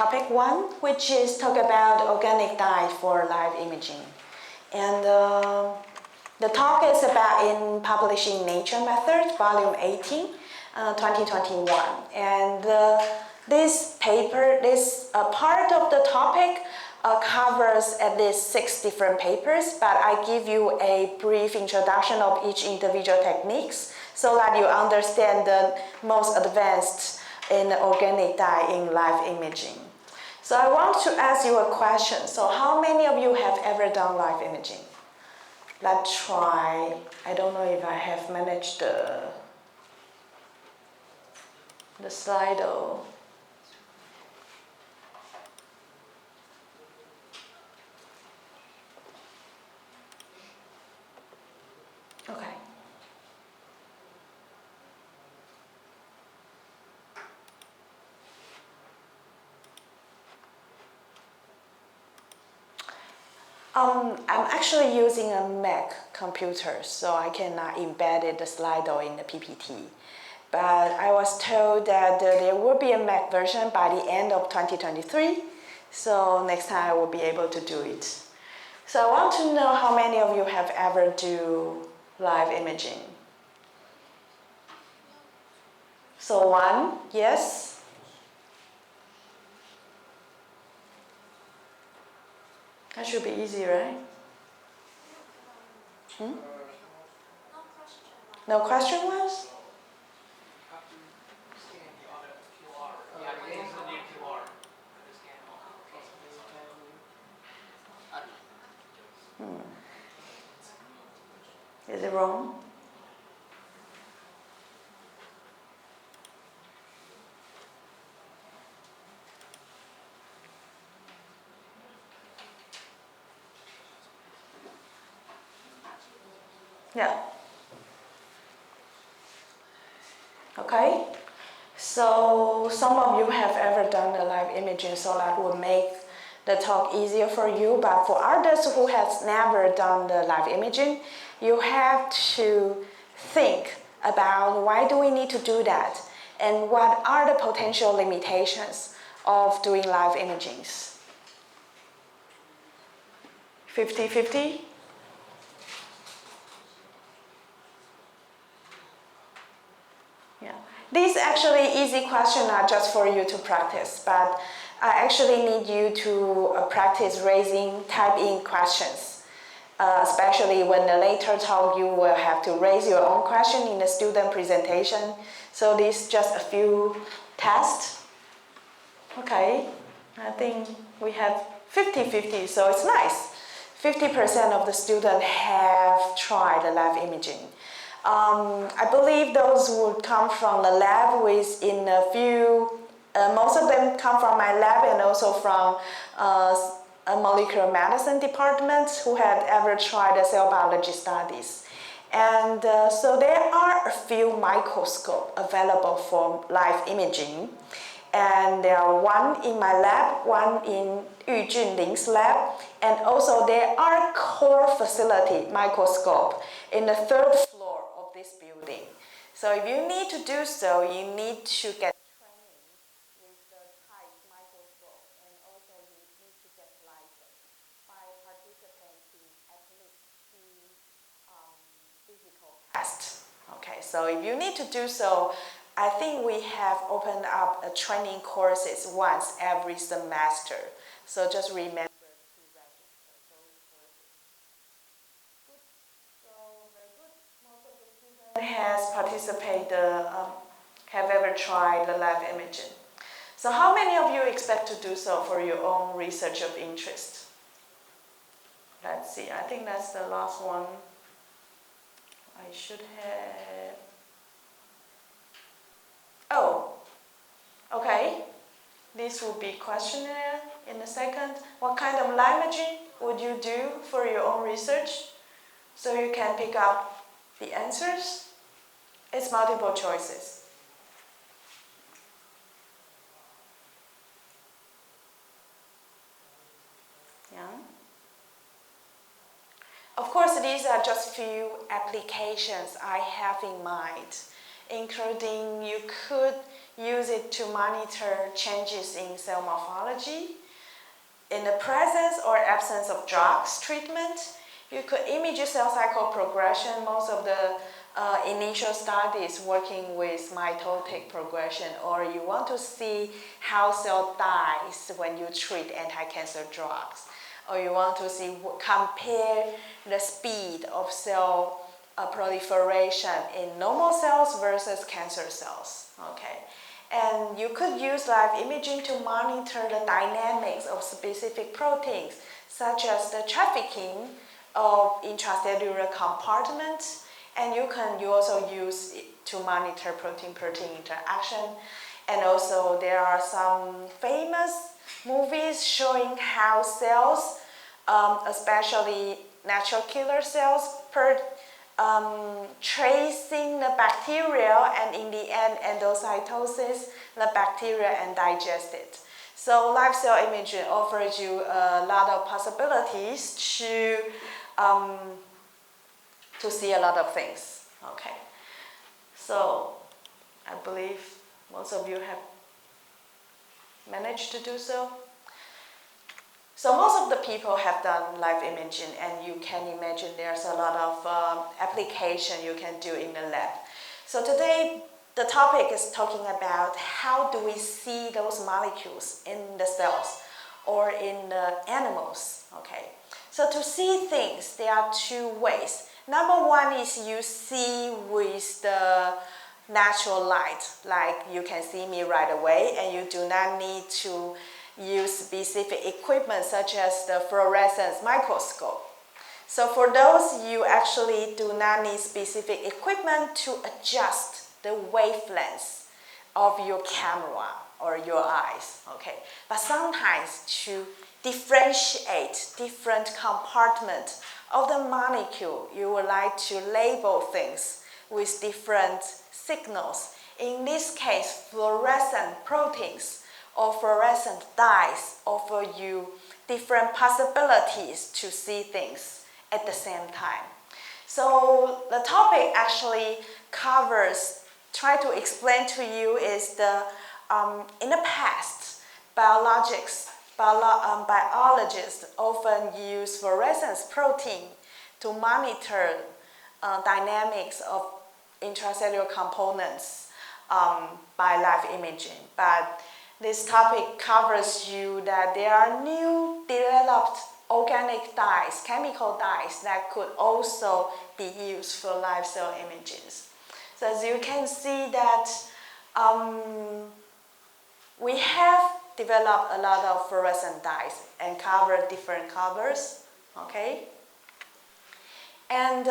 topic 1, which is talk about organic diet for live imaging. And the talk is about in publishing Nature Methods, volume 18, 2021. And this paper, this part of the topic covers at least 6 different papers, but I give you a brief introduction of each individual techniques so that you understand the most advanced in organic dye in live imaging. So I want to ask you a question. So how many of you have ever done live imaging? Let's try. I don't know if I have managed the Slido. Okay. I'm actually using a Mac computer, so I cannot embed the Slido in the PPT. But I was told that there will be a Mac version by the end of 2023, so next time I will be able to do it. So I want to know how many of you have ever do live imaging. So 1, yes? That should be easy, right? No question was? Is it wrong? Yeah. Okay. So some of you have ever done the live imaging, so that will make the talk easier for you. But for others who has never done the live imaging, you have to think about why do we need to do that, and what are the potential limitations of doing live imagings. 50-50? Yeah. These actually easy questions are just for you to practice, but I actually need you to practice type in questions. Especially when the later talk, you will have to raise your own question in the student presentation. So this is just a few tests. Okay, I think we have 50-50, so it's nice. 50% of the students have tried the live imaging. I believe those would come from the lab within a few, most of them come from my lab and also from a molecular medicine department who had ever tried the cell biology studies. And so there are a few microscopes available for live imaging. And there are one in my lab, one in Yu Junling's lab, and also there are core facility microscope in the 3rd floor of this building. So if you need to do so, you need to get training with the type microscope, and also you need to get licensed by participating at least 2 physical tests. Okay, so if you need to do so, I think we have opened up training courses once every semester. So just remember to register those courses. Good. So very good. Most of the students has participated, have ever tried the live imaging. So how many of you expect to do so for your own research of interest? Let's see. I think that's the last one. I should have. Oh, okay. This will be questionnaire in a second. What kind of live imaging would you do for your own research? So you can pick up the answers. It's multiple choices. Yeah. Of course, these are just few applications I have in mind. including you could use it to monitor changes in cell morphology. In the presence or absence of drugs treatment, you could image cell cycle progression. Most of the initial studies working with mitotic progression, or you want to see how cell dies when you treat anti-cancer drugs, or you want to see compare the speed of cell proliferation in normal cells versus cancer cells. Okay, and you could use live imaging to monitor the dynamics of specific proteins, such as the trafficking of intracellular compartments, and you also use it to monitor protein-protein interaction. And also there are some famous movies showing how cells, especially natural killer cells, tracing the bacteria, and in the end endocytosis, the bacteria, and digest it. So live cell imaging offers you a lot of possibilities to see a lot of things. Okay, so I believe most of you have managed to do so. So most of the people have done live imaging, and you can imagine there's a lot of application you can do in the lab. So today the topic is talking about how do we see those molecules in the cells or in the animals. Okay, so to see things, there are two ways. Number one is you see with the natural light, like you can see me right away, and you do not need to use specific equipment such as the fluorescence microscope. So for those, you actually do not need specific equipment to adjust the wavelengths of your camera or your eyes. Okay, but sometimes to differentiate different compartments of the molecule, you would like to label things with different signals. In this case, fluorescent proteins or fluorescent dyes offer you different possibilities to see things at the same time. So the topic actually covers, try to explain to you is the, in the past, biologists often use fluorescence protein to monitor dynamics of intracellular components by live imaging. But this topic covers you that there are new developed organic dyes, chemical dyes that could also be used for live cell imaging. So as you can see that we have developed a lot of fluorescent dyes and cover different colors, okay? And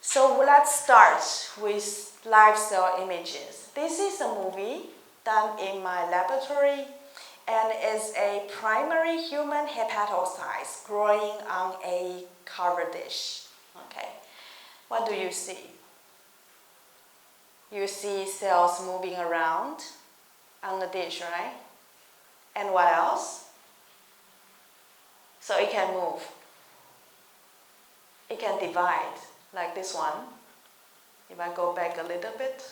so let's start with live cell images. This is a movie done in my laboratory and is a primary human hepatocyte growing on a cover dish, okay? What do you see? You see cells moving around on the dish, right? And what else? So it can move. It can divide, like this one. If I go back a little bit,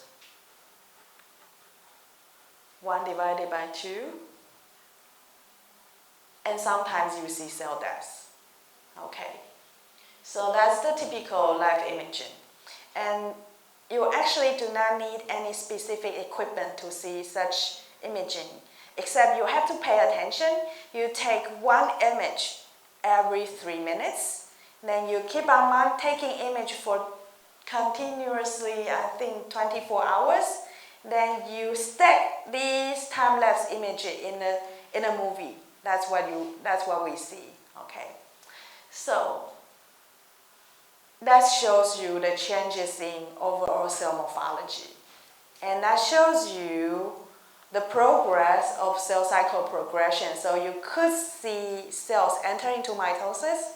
1 divided by 2. And sometimes you see cell death. Okay. So that's the typical live imaging. And you actually do not need any specific equipment to see such imaging, except you have to pay attention. You take one image every 3 minutes, then you keep on taking image for continuously, I think 24 hours. Then you stack these time-lapse images in a movie. That's what we see. Okay. So that shows you the changes in overall cell morphology, and that shows you the progress of cell cycle progression. So you could see cells enter into mitosis.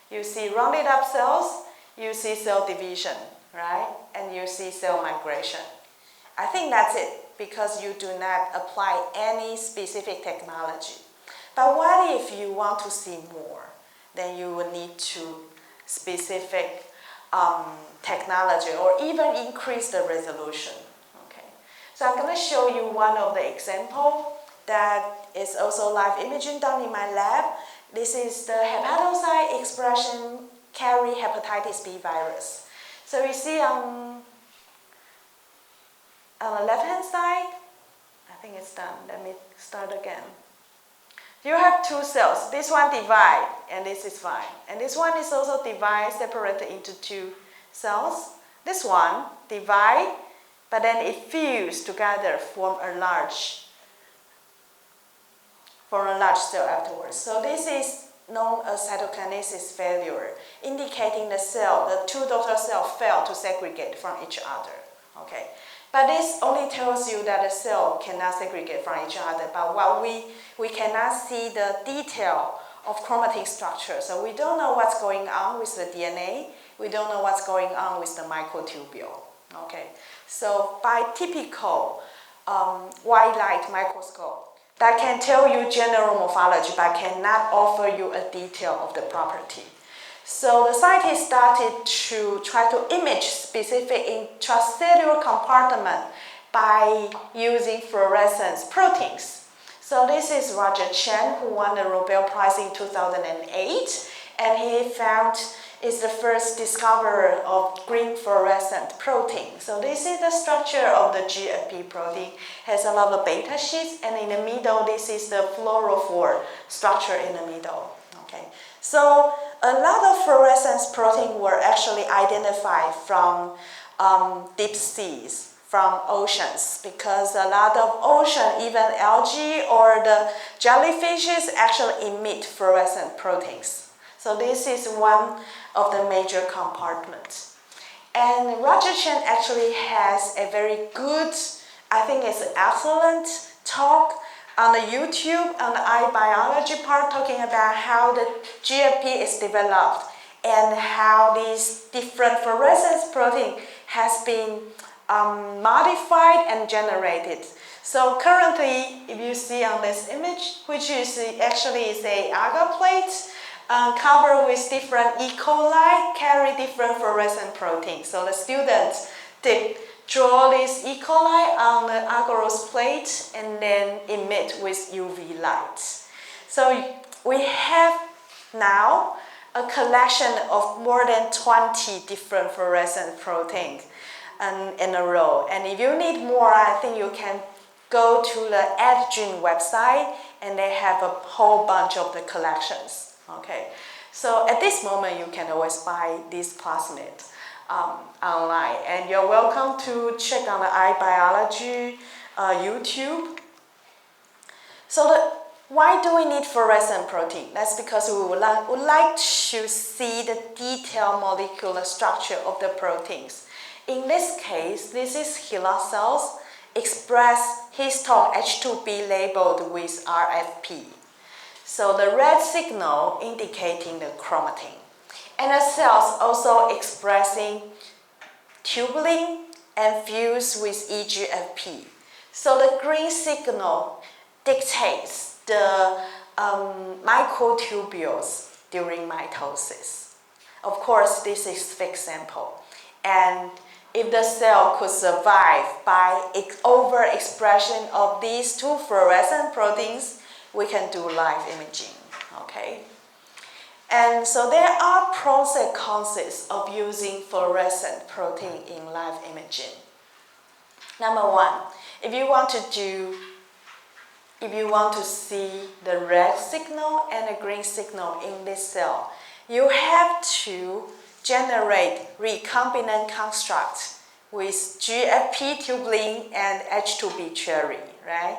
You see rounded up cells. You see cell division, right? And you see cell migration. I think that's it, because you do not apply any specific technology. But what if you want to see more? Then you will need to specific technology or even increase the resolution. Okay, so I'm going to show you one of the example that is also live imaging done in my lab. This is the hepatocyte expression carry hepatitis B virus. So you see on the left-hand side, I think it's done. Let me start again. You have two cells. This one divide, and this is fine. And this one is also divide, separated into two cells. This one divide, but then it fuse together, form a large cell afterwards. So this is known as cytokinesis failure, indicating the two daughter cells fail to segregate from each other. Okay, but this only tells you that the cell cannot segregate from each other. But what we cannot see the detail of chromatin structure. So we don't know what's going on with the DNA. We don't know what's going on with the microtubule. Okay, so by typical white light microscope, that can tell you general morphology, but cannot offer you a detail of the property. So the scientists started to try to image specific intracellular compartment by using fluorescence proteins. So this is Roger Chen, who won the Nobel Prize in 2008, and he is the first discoverer of green fluorescent protein. So this is the structure of the GFP protein. Has a lot of beta sheets, and in the middle, this is the fluorophore structure in the middle. Okay, so a lot of fluorescence protein were actually identified from deep seas, from oceans, because a lot of ocean, even algae or the jellyfishes actually emit fluorescent proteins. So this is one of the major compartments. And Roger Chen actually has a very good, I think it's an excellent talk on the YouTube, on the eye biology part, talking about how the GFP is developed and how these different fluorescence protein has been modified and generated. So currently, if you see on this image, which is actually is a agar plate, covered with different E. coli, carry different fluorescent proteins. So the students did draw this E. coli on the agarose plate and then emit with UV light. So we have now a collection of more than 20 different fluorescent proteins in a row. And if you need more, I think you can go to the Edgene website, and they have a whole bunch of the collections. Okay, so at this moment, you can always buy this plasmid online, and you're welcome to check on the eye biology YouTube. So why do we need fluorescent protein? That's because we would like to see the detailed molecular structure of the proteins. In this case, this is HeLa cells express histone H2B labeled with RFP. So the red signal indicating the chromatin. And the cells also expressing tubulin and fused with EGFP. So the green signal dictates the microtubules during mitosis. Of course, this is fixed sample. And if the cell could survive by overexpression of these two fluorescent proteins, we can do live imaging, okay? And so there are pros and cons of using fluorescent protein in live imaging. Number one, if you want to see the red signal and the green signal in this cell, you have to generate recombinant construct with GFP tubulin and H2B cherry, right?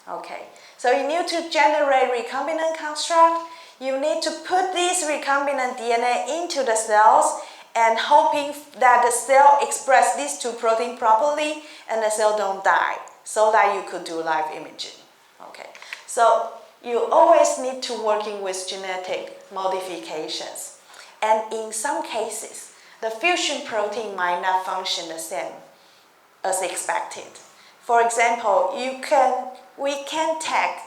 Okay, so you need to generate recombinant construct. You need to put this recombinant DNA into the cells and hoping that the cell express these two proteins properly and the cell don't die, so that you could do live imaging. Okay, so you always need to working with genetic modifications. And in some cases, the fusion protein might not function the same as expected. For example, we can tag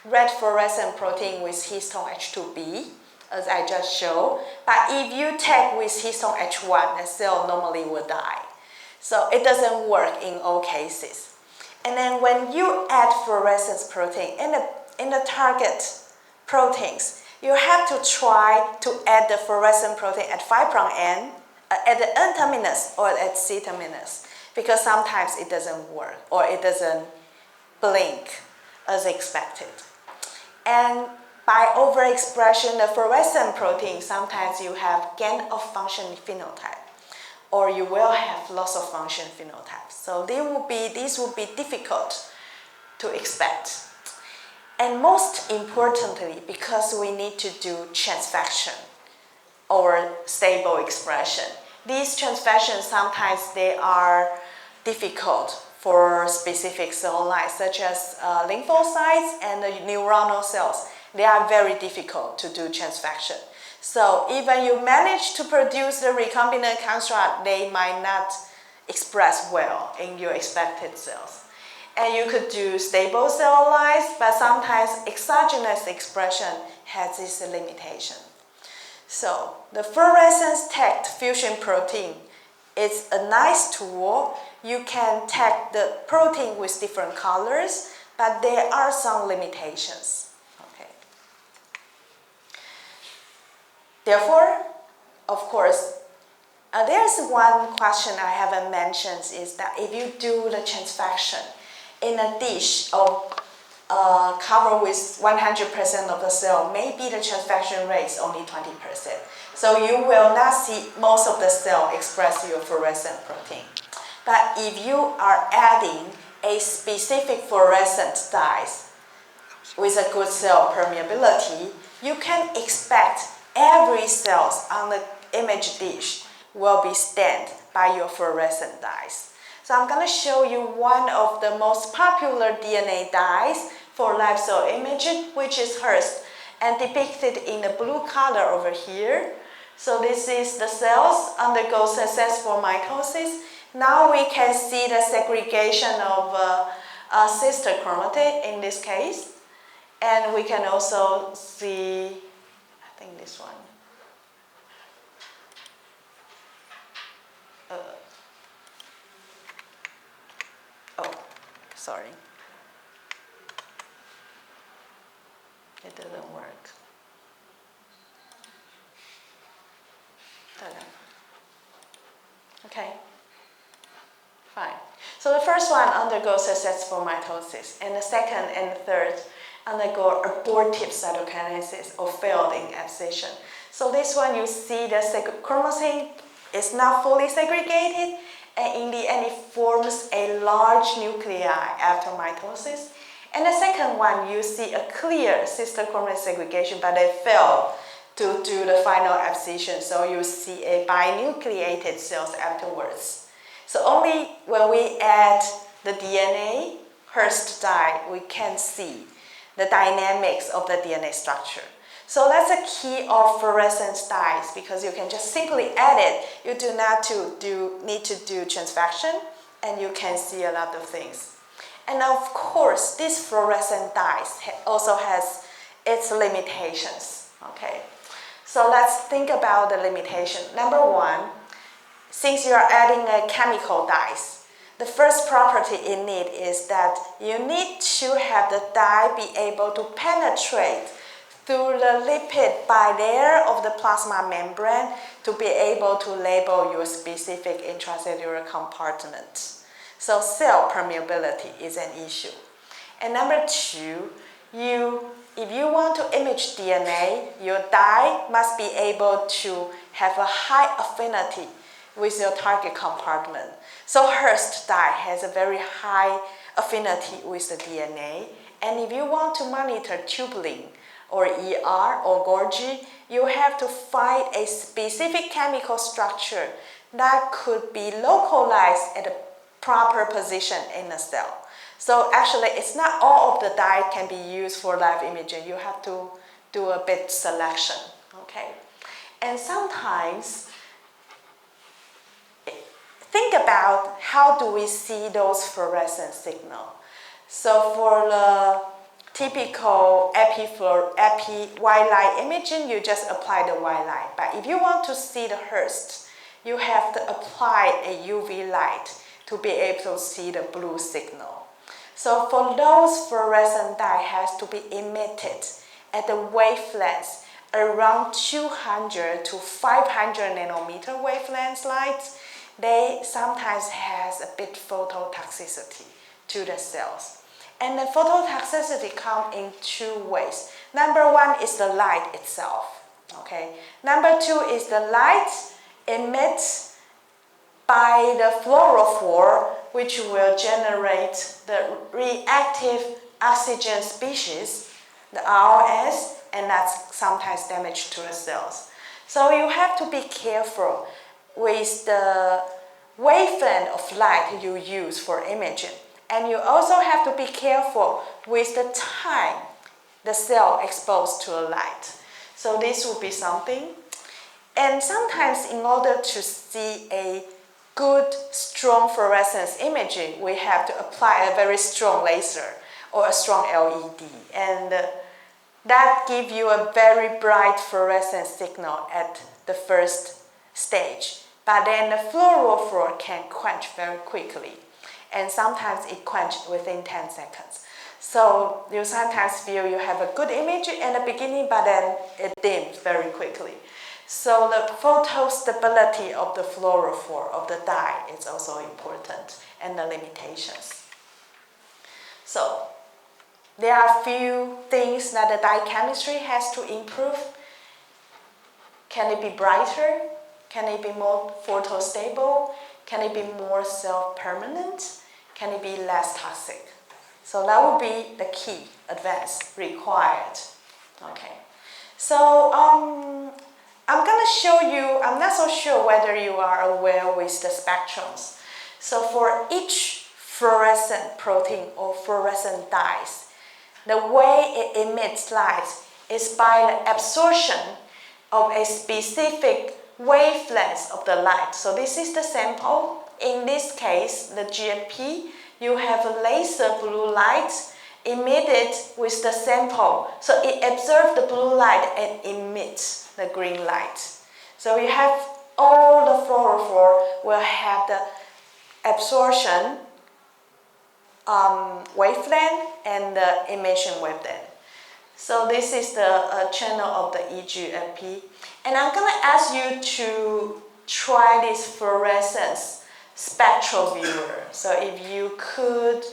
red fluorescent protein with histone H2B as I just showed. But if you take with histone H1, the cell normally will die. So it doesn't work in all cases. And then when you add fluorescence protein in the target proteins, you have to try to add the fluorescent protein at 5' end, at the N terminus or at C terminus, because sometimes it doesn't work or it doesn't blink as expected. And by overexpression of fluorescent protein, sometimes you have gain of function phenotype, or you will have loss of function phenotype. So these will be difficult to expect. And most importantly, because we need to do transfection or stable expression, these transfections sometimes they are difficult for specific cell lines, such as lymphocytes and the neuronal cells. They are very difficult to do transfection. So even you manage to produce the recombinant construct, they might not express well in your expected cells. And you could do stable cell lines, but sometimes exogenous expression has this limitation. So the fluorescence tagged fusion protein is a nice tool. You can tag the protein with different colors, but there are some limitations. Okay. Therefore, of course, there's one question I haven't mentioned is that if you do the transfection in a dish or covered with 100% of the cell, maybe the transfection rate is only 20%. So you will not see most of the cell express your fluorescent protein. But if you are adding a specific fluorescent dyes with a good cell permeability, you can expect every cell on the image dish will be stained by your fluorescent dyes. So I'm going to show you one of the most popular DNA dyes for live cell imaging, which is hers, and depicted in the blue color over here. So this is the cells undergo successful mitosis. Now we can see the segregation of sister chromatid in this case. And we can also see, I think this one. Sorry. It didn't work. Okay. Fine. So the first one undergoes successful mitosis, and the second and the third undergo abortive cytokinesis or failed in abscission. So this one you see the chromatin is not fully segregated, and in the end it forms a large nuclei after mitosis. And the second one you see a clear sister chromatin segregation, but they failed to do the final abscission, so you see a binucleated cells afterwards. So only when we add the DNA Hurst dye, we can see the dynamics of the DNA structure. So that's a key of fluorescence dyes, because you can just simply add it. You do not need to do transfection, and you can see a lot of things. And of course, this fluorescent dyes also has its limitations. Okay, so let's think about the limitation. Number one, since you are adding a chemical dyes, the first property in it is that you need to have the dye be able to penetrate through the lipid bilayer of the plasma membrane to be able to label your specific intracellular compartment. So cell permeability is an issue. And number two, if you want to image DNA, your dye must be able to have a high affinity with your target compartment. So Hurst dye has a very high affinity with the DNA. And if you want to monitor tubulin or ER or Golgi, you have to find a specific chemical structure that could be localized at a proper position in the cell. So actually, it's not all of the dye can be used for live imaging. You have to do a bit selection, okay? And sometimes, think about how do we see those fluorescent signals. So for the typical white light imaging, you just apply the white light. But if you want to see the host, you have to apply a UV light to be able to see the blue signal. So for those fluorescent dye has to be emitted at the wavelengths around 200 to 500 nanometer wavelengths lights, they sometimes has a bit phototoxicity to the cells. And the phototoxicity comes in two ways. Number one is the light itself. Okay. Number two is the light emitted by the fluorophore, which will generate the reactive oxygen species, the ROS, and that's sometimes damage to the cells. So you have to be careful with the wavelength of light you use for imaging. And you also have to be careful with the time the cell exposed to the light. So this will be something. And sometimes in order to see a good, strong fluorescence imaging, we have to apply a very strong laser or a strong LED. And that gives you a very bright fluorescence signal at the first stage. But then the fluorophore can quench very quickly. And sometimes it quenches within 10 seconds. So you sometimes feel you have a good image in the beginning, but then it dims very quickly. So the photo stability of the fluorophore, of the dye, is also important, and the limitations. So there are a few things that the dye chemistry has to improve. Can it be brighter? Can it be more photostable? Can it be more self-permanent? Can it be less toxic? So that would be the key advance required. Okay. So I'm going to show you, I'm not so sure whether you are aware with the spectrums. So for each fluorescent protein or fluorescent dyes, the way it emits light is by the absorption of a specific wavelength of the light. So this is the sample. In this case, the GFP, you have a laser blue light emitted with the sample. So it absorbs the blue light and emits the green light. So you have all the fluorophore will have the absorption wavelength and the emission wavelength. So this is the channel of the EGFP. And I'm going to ask you to try this fluorescence spectral viewer. So if you could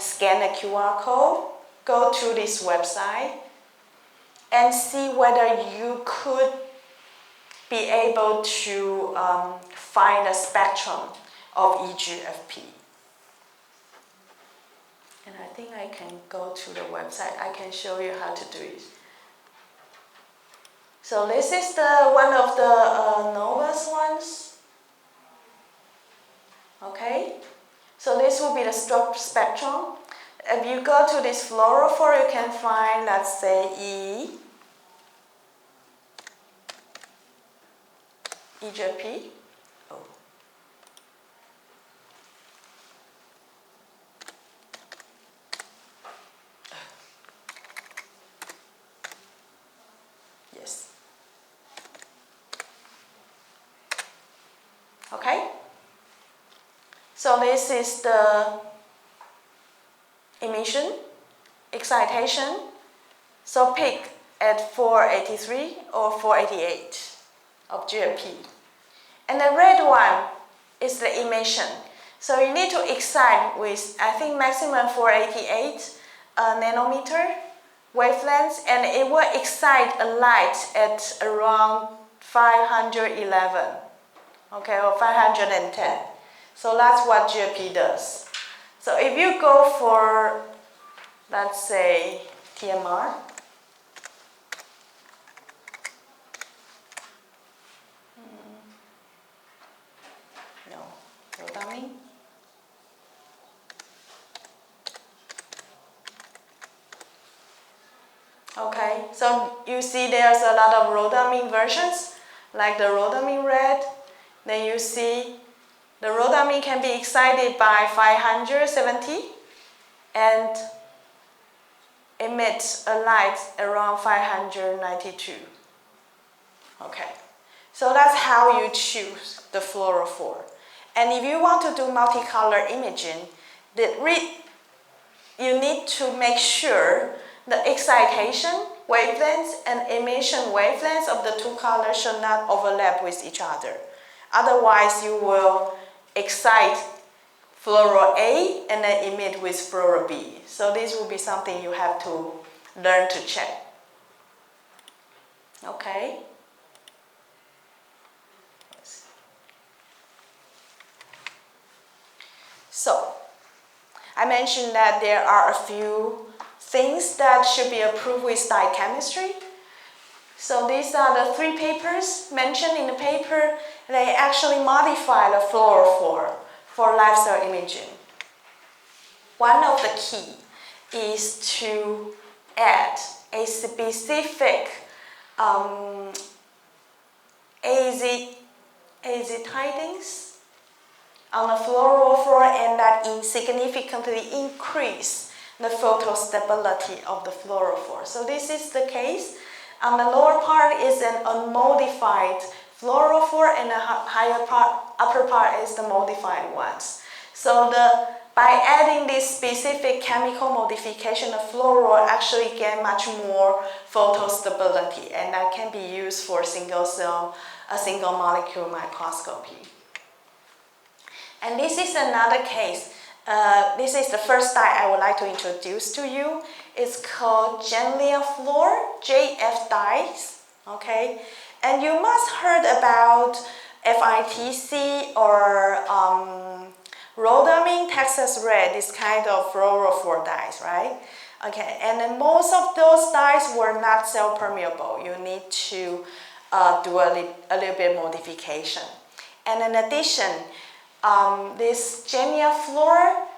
scan the QR code, go to this website, and see whether you could be able to find a spectrum of EGFP. And I think I can go to the website. I can show you how to do it. So this is one of the Novus ones. Okay. So this will be the spectrum. If you go to this fluorophore, you can find, let's say, EGFP. Oh. Yes. Okay. So this is the emission, excitation. So peak at 483 or 488 of GFP. And the red one is the emission. So you need to excite with, I think, maximum 488 nanometer wavelengths, and it will excite a light at around 511, okay, or 510. So that's what GFP does. So if you go for, let's say, TMR, no, rhodamine. Okay, so you see there's a lot of rhodamine versions, like the rhodamine red. Then you see the rhodamine can be excited by 570, and emit a light around 592. Okay, so that's how you choose the fluorophore. And if you want to do multicolor imaging, you need to make sure the excitation wavelengths and emission wavelengths of the two colors should not overlap with each other. Otherwise, you will excite fluoro A and then emit with fluoro B. So this will be something you have to learn to check. Okay. So, I mentioned that there are a few things that should be approved with dye chemistry. So these are the 3 papers mentioned in the paper. They actually modify the fluorophore for live cell imaging. One of the key is to add a specific azitidines on the fluorophore, and that significantly increase the photostability of the fluorophore. So this is the case. On the lower part is an unmodified fluorophore, and the upper part is the modified ones. So by adding this specific chemical modification, the fluoro actually get much more photostability, and that can be used for single molecule microscopy. And this is another case. This is the first dye I would like to introduce to you. It's called Genlia Fluor, JF dyes. Okay, and you must heard about FITC or rhodamine, Texas Red, this kind of fluorophore dyes, right? Okay, and then most of those dyes were not cell permeable. You need to do a little bit modification. And in addition, this Genlia Fluor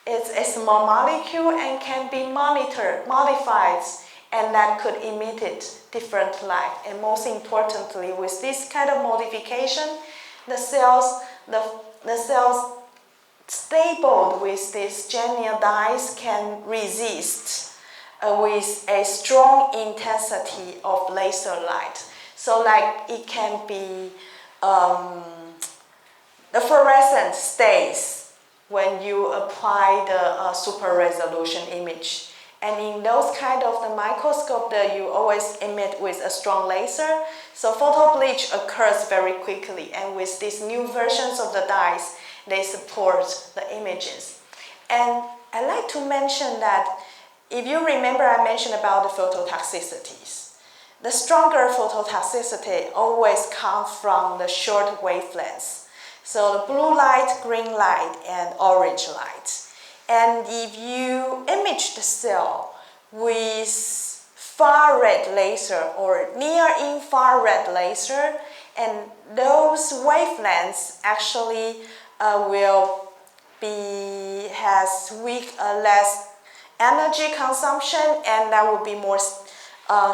is a small molecule and can be modified, and that could emit different light. And most importantly, with this kind of modification, the cells stabled with these Genlia dyes can resist with a strong intensity of laser light. So like it can be the fluorescence stays when you apply the super resolution image. And in those kind of the microscope that you always emit with a strong laser, so photobleach occurs very quickly. And with these new versions of the dyes, they support the images. And I like to mention that if you remember, I mentioned about the phototoxicities. The stronger phototoxicity always comes from the short wavelengths. So the blue light, green light, and orange light. And if you image the cell with far-red laser or near-infrared laser, and those wavelengths actually has less energy consumption, and that will be more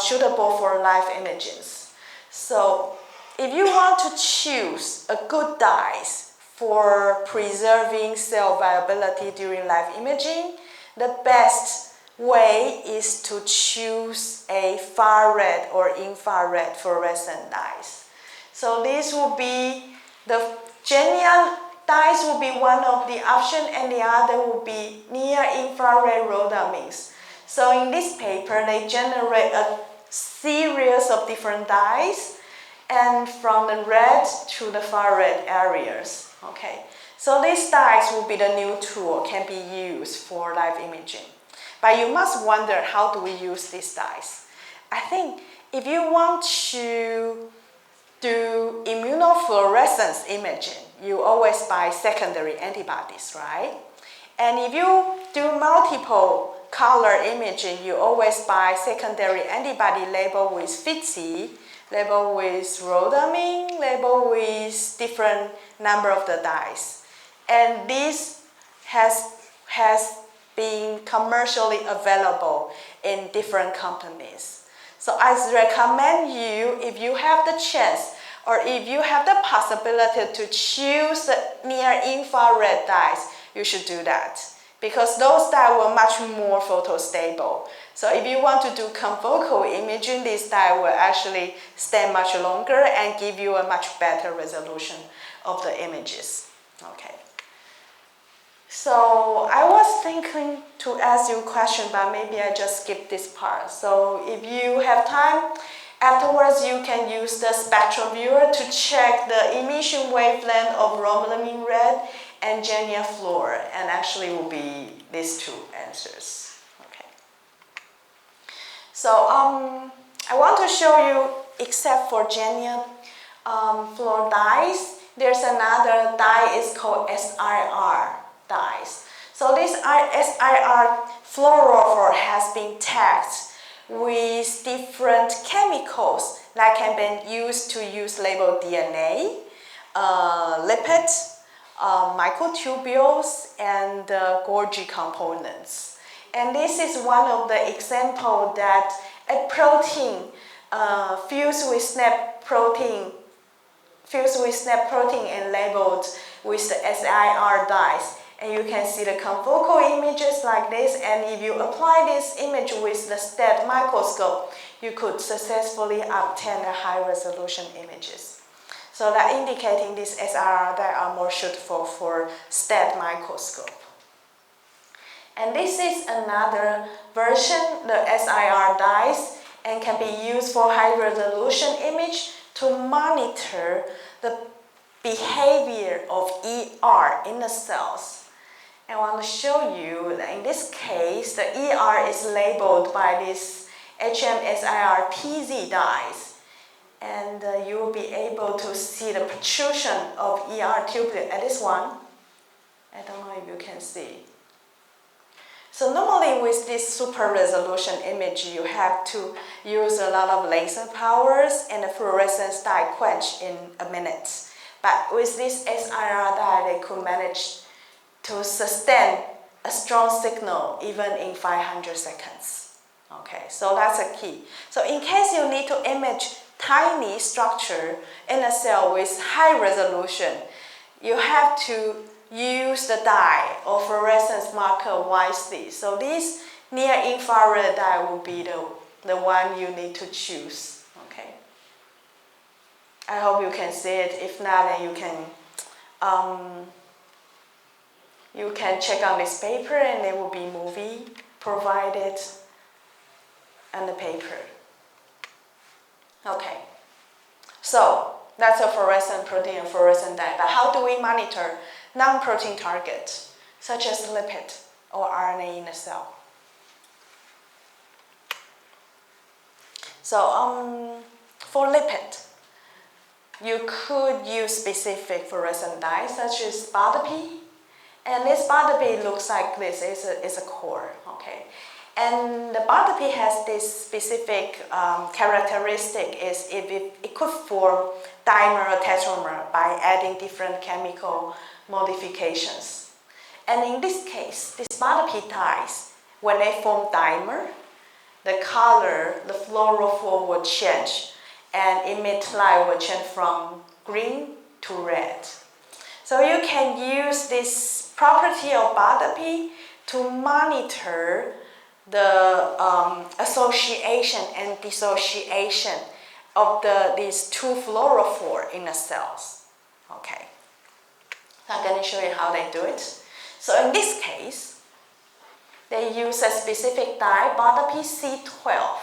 suitable for live images. So if you want to choose a good dyes for preserving cell viability during live imaging, the best way is to choose a far-red or infrared fluorescent dyes. So this will be the Genlia dyes will be one of the options, and the other will be near-infrared rhodamines. So in this paper, they generate a series of different dyes, and from the red to the far red areas. Okay, so these dyes will be the new tool, can be used for live imaging. But you must wonder, how do we use these dyes? I think if you want to do immunofluorescence imaging, you always buy secondary antibodies, right? And if you do multiple color imaging, you always buy secondary antibody labeled with FITC, labeled with rhodamine, labeled with different number of the dyes. And this has been commercially available in different companies. So I recommend you, if you have the chance or if you have the possibility to choose the near-infrared dyes, you should do that, because those dyes were much more photostable. So if you want to do confocal imaging, this dye will actually stay much longer and give you a much better resolution of the images. Okay. So I was thinking to ask you a question, but maybe I just skip this part. So if you have time, afterwards you can use the spectral viewer to check the emission wavelength of rhomblamine red and genia fluor, and actually will be these two answers. Okay. So I want to show you, except for genia fluor dyes, there's another dye is called SIR dyes. So this SIR fluorophore has been tagged with different chemicals that can be used to label DNA, lipids, microtubules, and Golgi components. And this is one of the examples that a protein fused with SNP protein and labeled with the SIR dyes. And you can see the confocal images like this, and if you apply this image with the STAT microscope, you could successfully obtain a high resolution images. So that indicating these SIR dyes are more suitable for STAT microscope. And this is another version, the SIR dyes, and can be used for high resolution image to monitor the behavior of ER in the cells. I want to show you that in this case, the ER is labeled by this HMSIR-PZ dyes. And you will be able to see the protrusion of ER tubule at this one. I don't know if you can see. So normally with this super resolution image, you have to use a lot of laser powers and the fluorescence dye quench in a minute. But with this SIR dye, they could manage to sustain a strong signal even in 500 seconds. Okay, so that's a key. So in case you need to image tiny structure in a cell with high resolution, you have to use the dye or fluorescence marker wisely. So this near infrared dye will be the one you need to choose. Okay. I hope you can see it. If not, then you can check on this paper, and there will be movie provided on the paper. Okay, so that's a fluorescent protein and fluorescent dye. But how do we monitor non-protein targets, such as lipid or RNA in the cell? So for lipid, you could use specific fluorescent dyes, such as Bardapi. And this Bardapi looks like this. It's a core, okay? And the Bardapi has this specific characteristic is it could form dimer or tetramer by adding different chemical modifications. And in this case, these Bardapi dyes, when they form dimer, the color, the fluorophore will change, and emit light will change from green to red. So you can use this property of Bardapi to monitor the association and dissociation of these two fluorophore in the cells. Okay, so I'm going to show you how they do it. So in this case, they use a specific dye, Bardapi C12.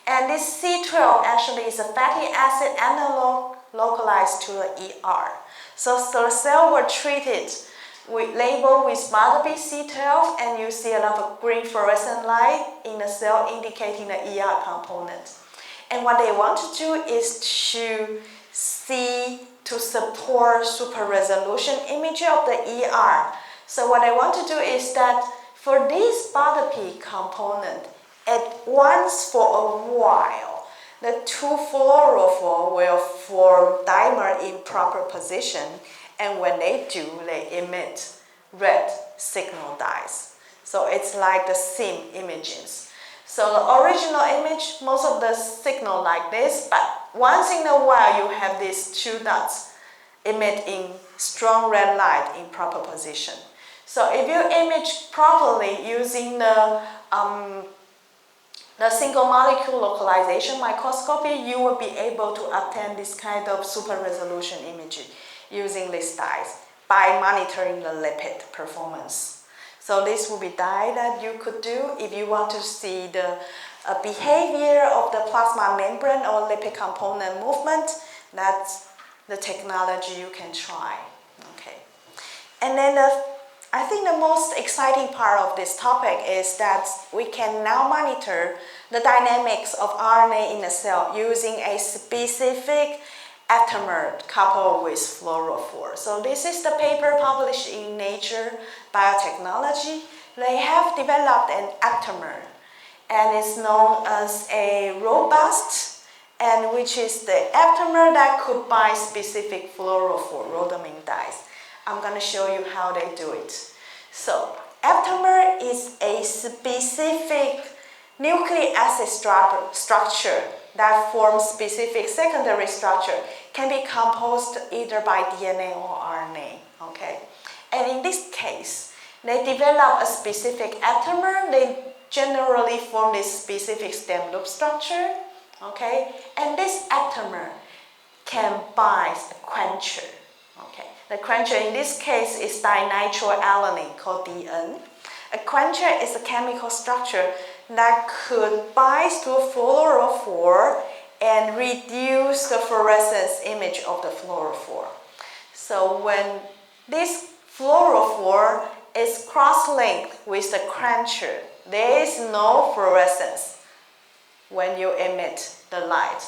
And this C12 actually is a fatty acid analog localized to the ER. So the cell were treated labeled with Bardapi C12, and you see a lot of green fluorescent light in the cell indicating the ER component. And what they want to do is to support super resolution image of the ER. So what I want to do is that for this Bardapi component, at once for a while, the two fluorophore will form dimer in proper position, and when they do, they emit red signal dyes. So it's like the SIM images. So the original image, most of the signal like this, but once in a while you have these two dots emitting strong red light in proper position. So if you image properly using the the single molecule localization microscopy, you will be able to obtain this kind of super resolution imaging using these dyes by monitoring the lipid performance. So this will be dye that you could do if you want to see the behavior of the plasma membrane or lipid component movement. That's the technology you can try. Okay. And then I think the most exciting part of this topic is that we can now monitor the dynamics of RNA in a cell using a specific aptamer coupled with fluorophore. So this is the paper published in Nature Biotechnology. They have developed an aptamer, and it's known as a robust, and which is the aptamer that could bind specific fluorophore rhodamine dyes. I'm going to show you how they do it. So, aptamer is a specific nucleic acid structure that forms specific secondary structure, can be composed either by DNA or RNA. Okay, and in this case, they develop a specific aptamer. They generally form this specific stem loop structure. Okay, and this aptamer can bind a quencher. Okay. The quencher in this case is dinitroalanine called DN. A quencher is a chemical structure that could bind to a fluorophore and reduce the fluorescence image of the fluorophore. So when this fluorophore is cross-linked with the quencher, there is no fluorescence when you emit the light.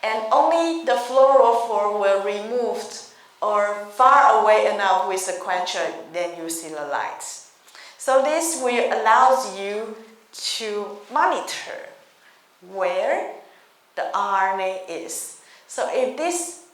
And only the fluorophore will remove or far away enough with the quencher, then you see the lights. So this will allows you to monitor where the RNA is. So if this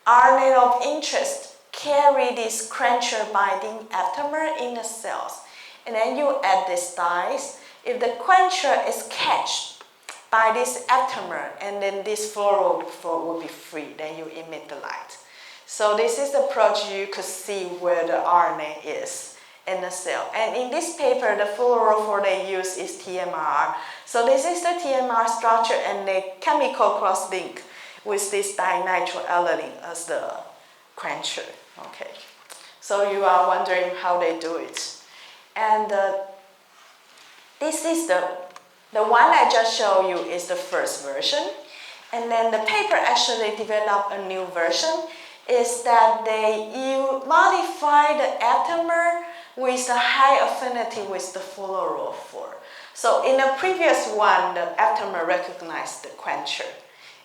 RNA of interest carry this quencher binding aptamer in the cells, and then you add these dyes, if the quencher is catched by this aptamer, and then this fluorophore will be free, then you emit the light. So this is the approach you could see where the RNA is in the cell. And in this paper, the fluorophore they use is TMR. So this is the TMR structure and the chemical cross-link with this dinitroalanine as the quencher. Okay. So you are wondering how they do it. And this is the one I just showed you is the first version. And then the paper actually developed a new version, is that you modify the aptamer with a high affinity with the fluorophore. So in the previous one, the aptamer recognized the quencher.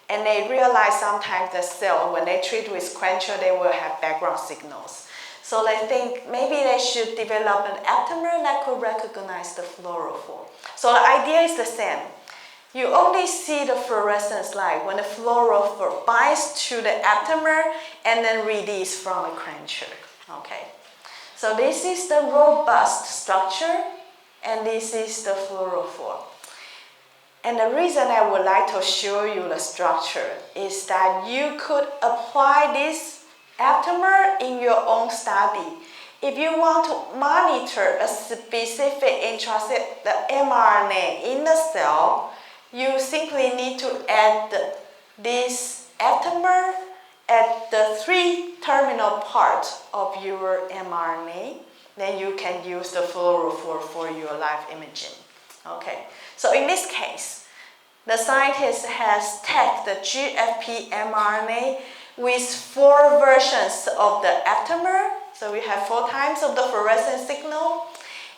And they realized sometimes the cell, when they treat with quencher, they will have background signals. So they think maybe they should develop an aptamer that could recognize the fluorophore. So the idea is the same. You only see the fluorescence light when the fluorophore binds to the aptamer and then release from a quencher. Okay. So this is the robust structure, and this is the fluorophore. And the reason I would like to show you the structure is that you could apply this aptamer in your own study. If you want to monitor a specific intracellular mRNA in the cell, you simply need to add this aptamer at the 3 terminal part of your mRNA. Then you can use the fluorophore for your live imaging. Okay, so in this case, the scientist has tagged the GFP mRNA with 4 versions of the aptamer. So we have 4 times of the fluorescence signal.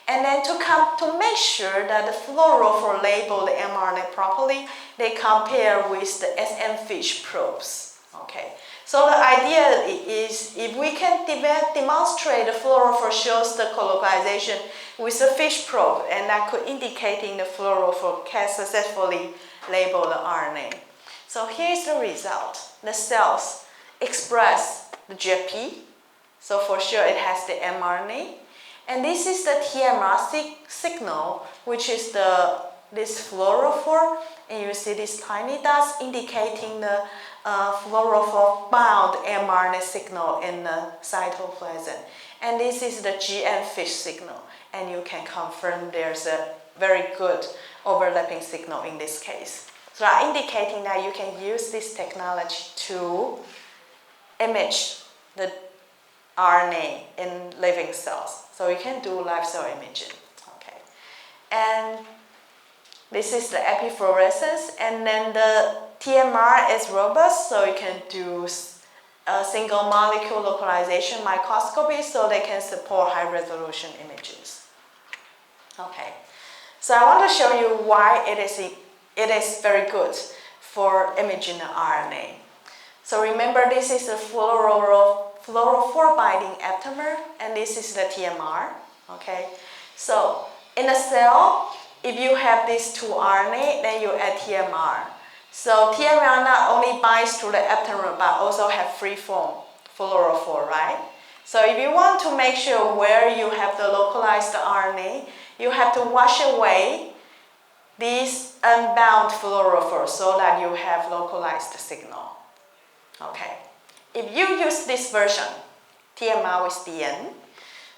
And then to make sure that the fluorophore label the mRNA properly, they compare with the SM fish probes. Okay. So the idea is if we can demonstrate the fluorophore shows the colocalization with the fish probe, and that could indicating the fluorophore can successfully label the RNA. So here's the result. The cells express the GFP. So for sure it has the mRNA. And this is the TMR signal, which is this fluorophore. And you see these tiny dots indicating the fluorophore-bound mRNA signal in the cytoplasm. And this is the GM fish signal. And you can confirm there's a very good overlapping signal in this case. So I'm indicating that you can use this technology to image the RNA in living cells. So you can do live cell imaging. Okay. And this is the epifluorescence, and then the TMR is robust, so you can do a single molecule localization microscopy, so they can support high resolution images. Okay, so I want to show you why it is very good for imaging the RNA. So remember, this is the fluorophore binding aptamer, and this is the TMR. Okay, so in a cell, if you have these two RNA, then you add TMR. So TMR not only binds to the aptamer, but also have free form fluorophore, right? So if you want to make sure where you have the localized RNA, you have to wash away these unbound fluorophores so that you have localized signal. Okay. If you use this version, TMR with DN,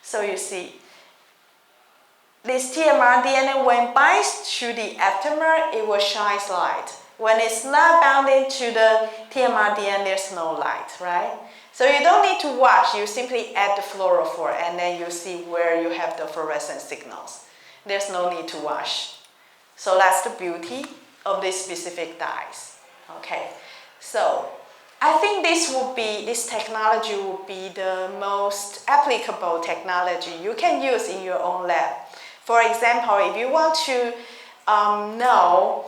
so you see this TMR DNA, when binds to the aptamer, it will shine light. When it's not bound to the TMR DNA, there's no light, right? So you don't need to watch, you simply add the fluorophore and then you see where you have the fluorescent signals. There's no need to wash. So that's the beauty of these specific dyes. Okay, so I think this technology will be the most applicable technology you can use in your own lab. For example, if you want to know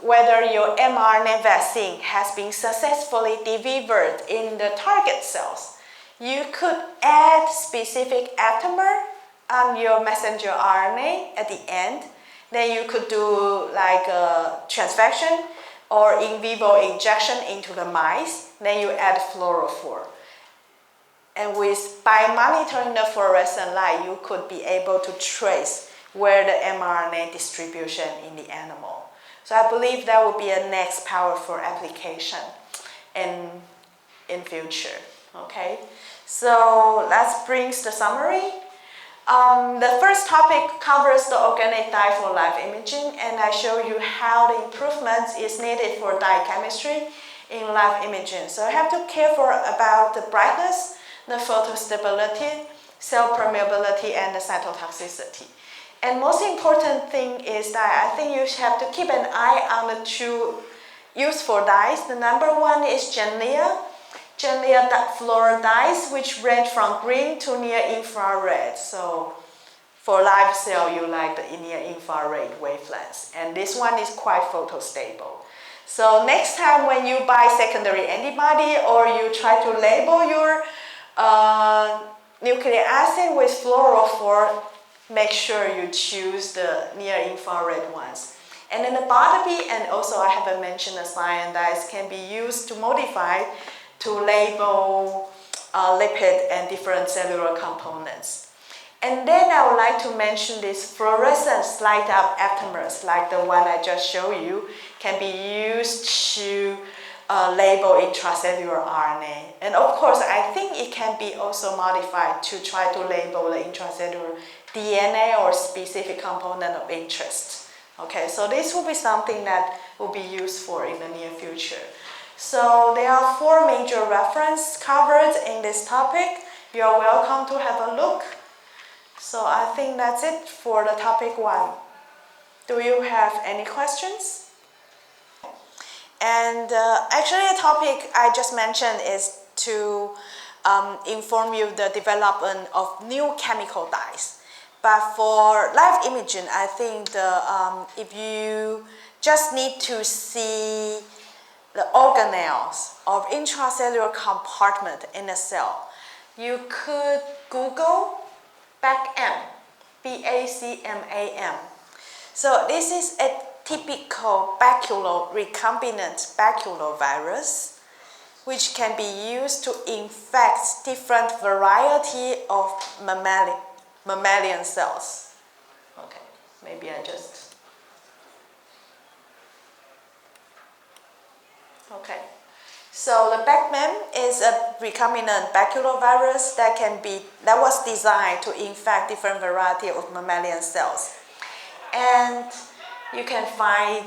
whether your mRNA vaccine has been successfully delivered in the target cells, you could add specific aptamer on your messenger RNA at the end. Then you could do like a transfection or in vivo injection into the mice. Then you add fluorophore. And by monitoring the fluorescent light, you could be able to trace where the mRNA distribution in the animal. So I believe that would be a next powerful application in future. Okay, so that brings the summary. The first topic covers the organic dye for live imaging, and I show you how the improvements is needed for dye chemistry in live imaging. So I have to care about the brightness, the photostability, cell permeability, and the cytotoxicity. And most important thing is that I think you have to keep an eye on the two useful dyes. The number one is Genlia fluor dyes, which range from green to near infrared. So for live cell, you like the near infrared wavelengths. And this one is quite photostable. So next time when you buy secondary antibody or you try to label your nucleic acid with fluorophore, make sure you choose the near infrared ones. And then the Barnaby, and also I haven't mentioned the cyan dyes, can be used to modify to label lipid and different cellular components. And then I would like to mention these fluorescent light up aptamers, like the one I just showed you, can be used to label intracellular RNA. And of course, I think it can be also modified to try to label the intracellular DNA or specific component of interest. Okay, so this will be something that will be used for in the near future. So there are 4 major references covered in this topic. You are welcome to have a look. So I think that's it for the topic 1. Do you have any questions? And actually the topic I just mentioned is to inform you the development of new chemical dyes. But for live imaging, I think if you just need to see the organelles of intracellular compartment in a cell, you could Google BACMAM, BACMAM. So this is a typical recombinant baculovirus, which can be used to infect different variety of mammalian cells. Okay, maybe I just... Okay, so the BACMAM is a recombinant baculovirus that was designed to infect different variety of mammalian cells. And you can find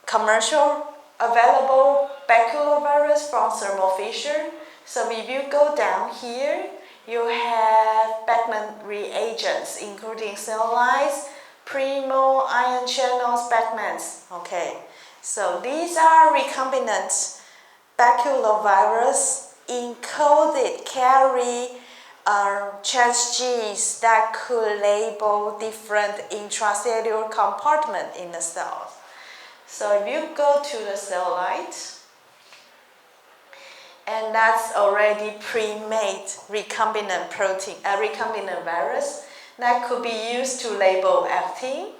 commercial available baculovirus from Thermo Fisher. So if you go down here, you have Beckman reagents, including cell lines, primo, ion channels, Beckmans. Okay, so these are recombinant baculovirus encoded carry transgenes that could label different intracellular compartments in the cell. So if you go to the cell line, and that's already pre-made recombinant protein, recombinant virus that could be used to label FT,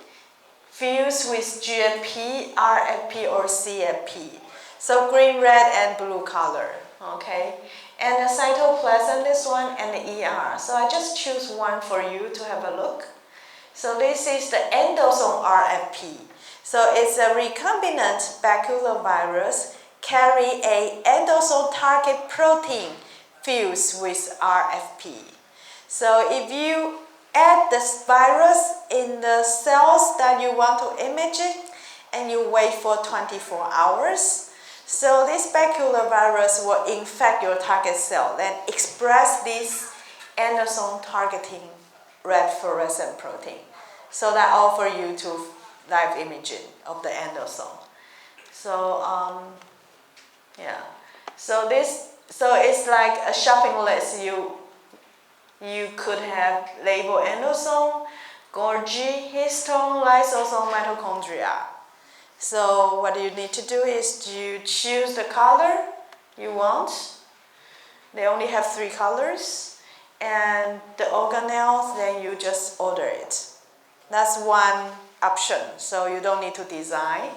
fused with GFP, RFP, or CFP. So green, red, and blue color, okay? And the cytoplasm, this one, and the ER. So I just choose one for you to have a look. So this is the endosome RFP. So it's a recombinant baculovirus carry a endosome target protein fused with RFP. So if you add this virus in the cells that you want to image it, and you wait for 24 hours, so this baculovirus will infect your target cell and express this endosome targeting red fluorescent protein. So that offer you to live imaging of the endosome. So yeah, so it's like a shopping list. You could have label endosome, Golgi, histone, lysosome, mitochondria. So what you need to do is you choose the color you want. They only have 3 colors, and the organelles, then you just order it. That's one option, so you don't need to design.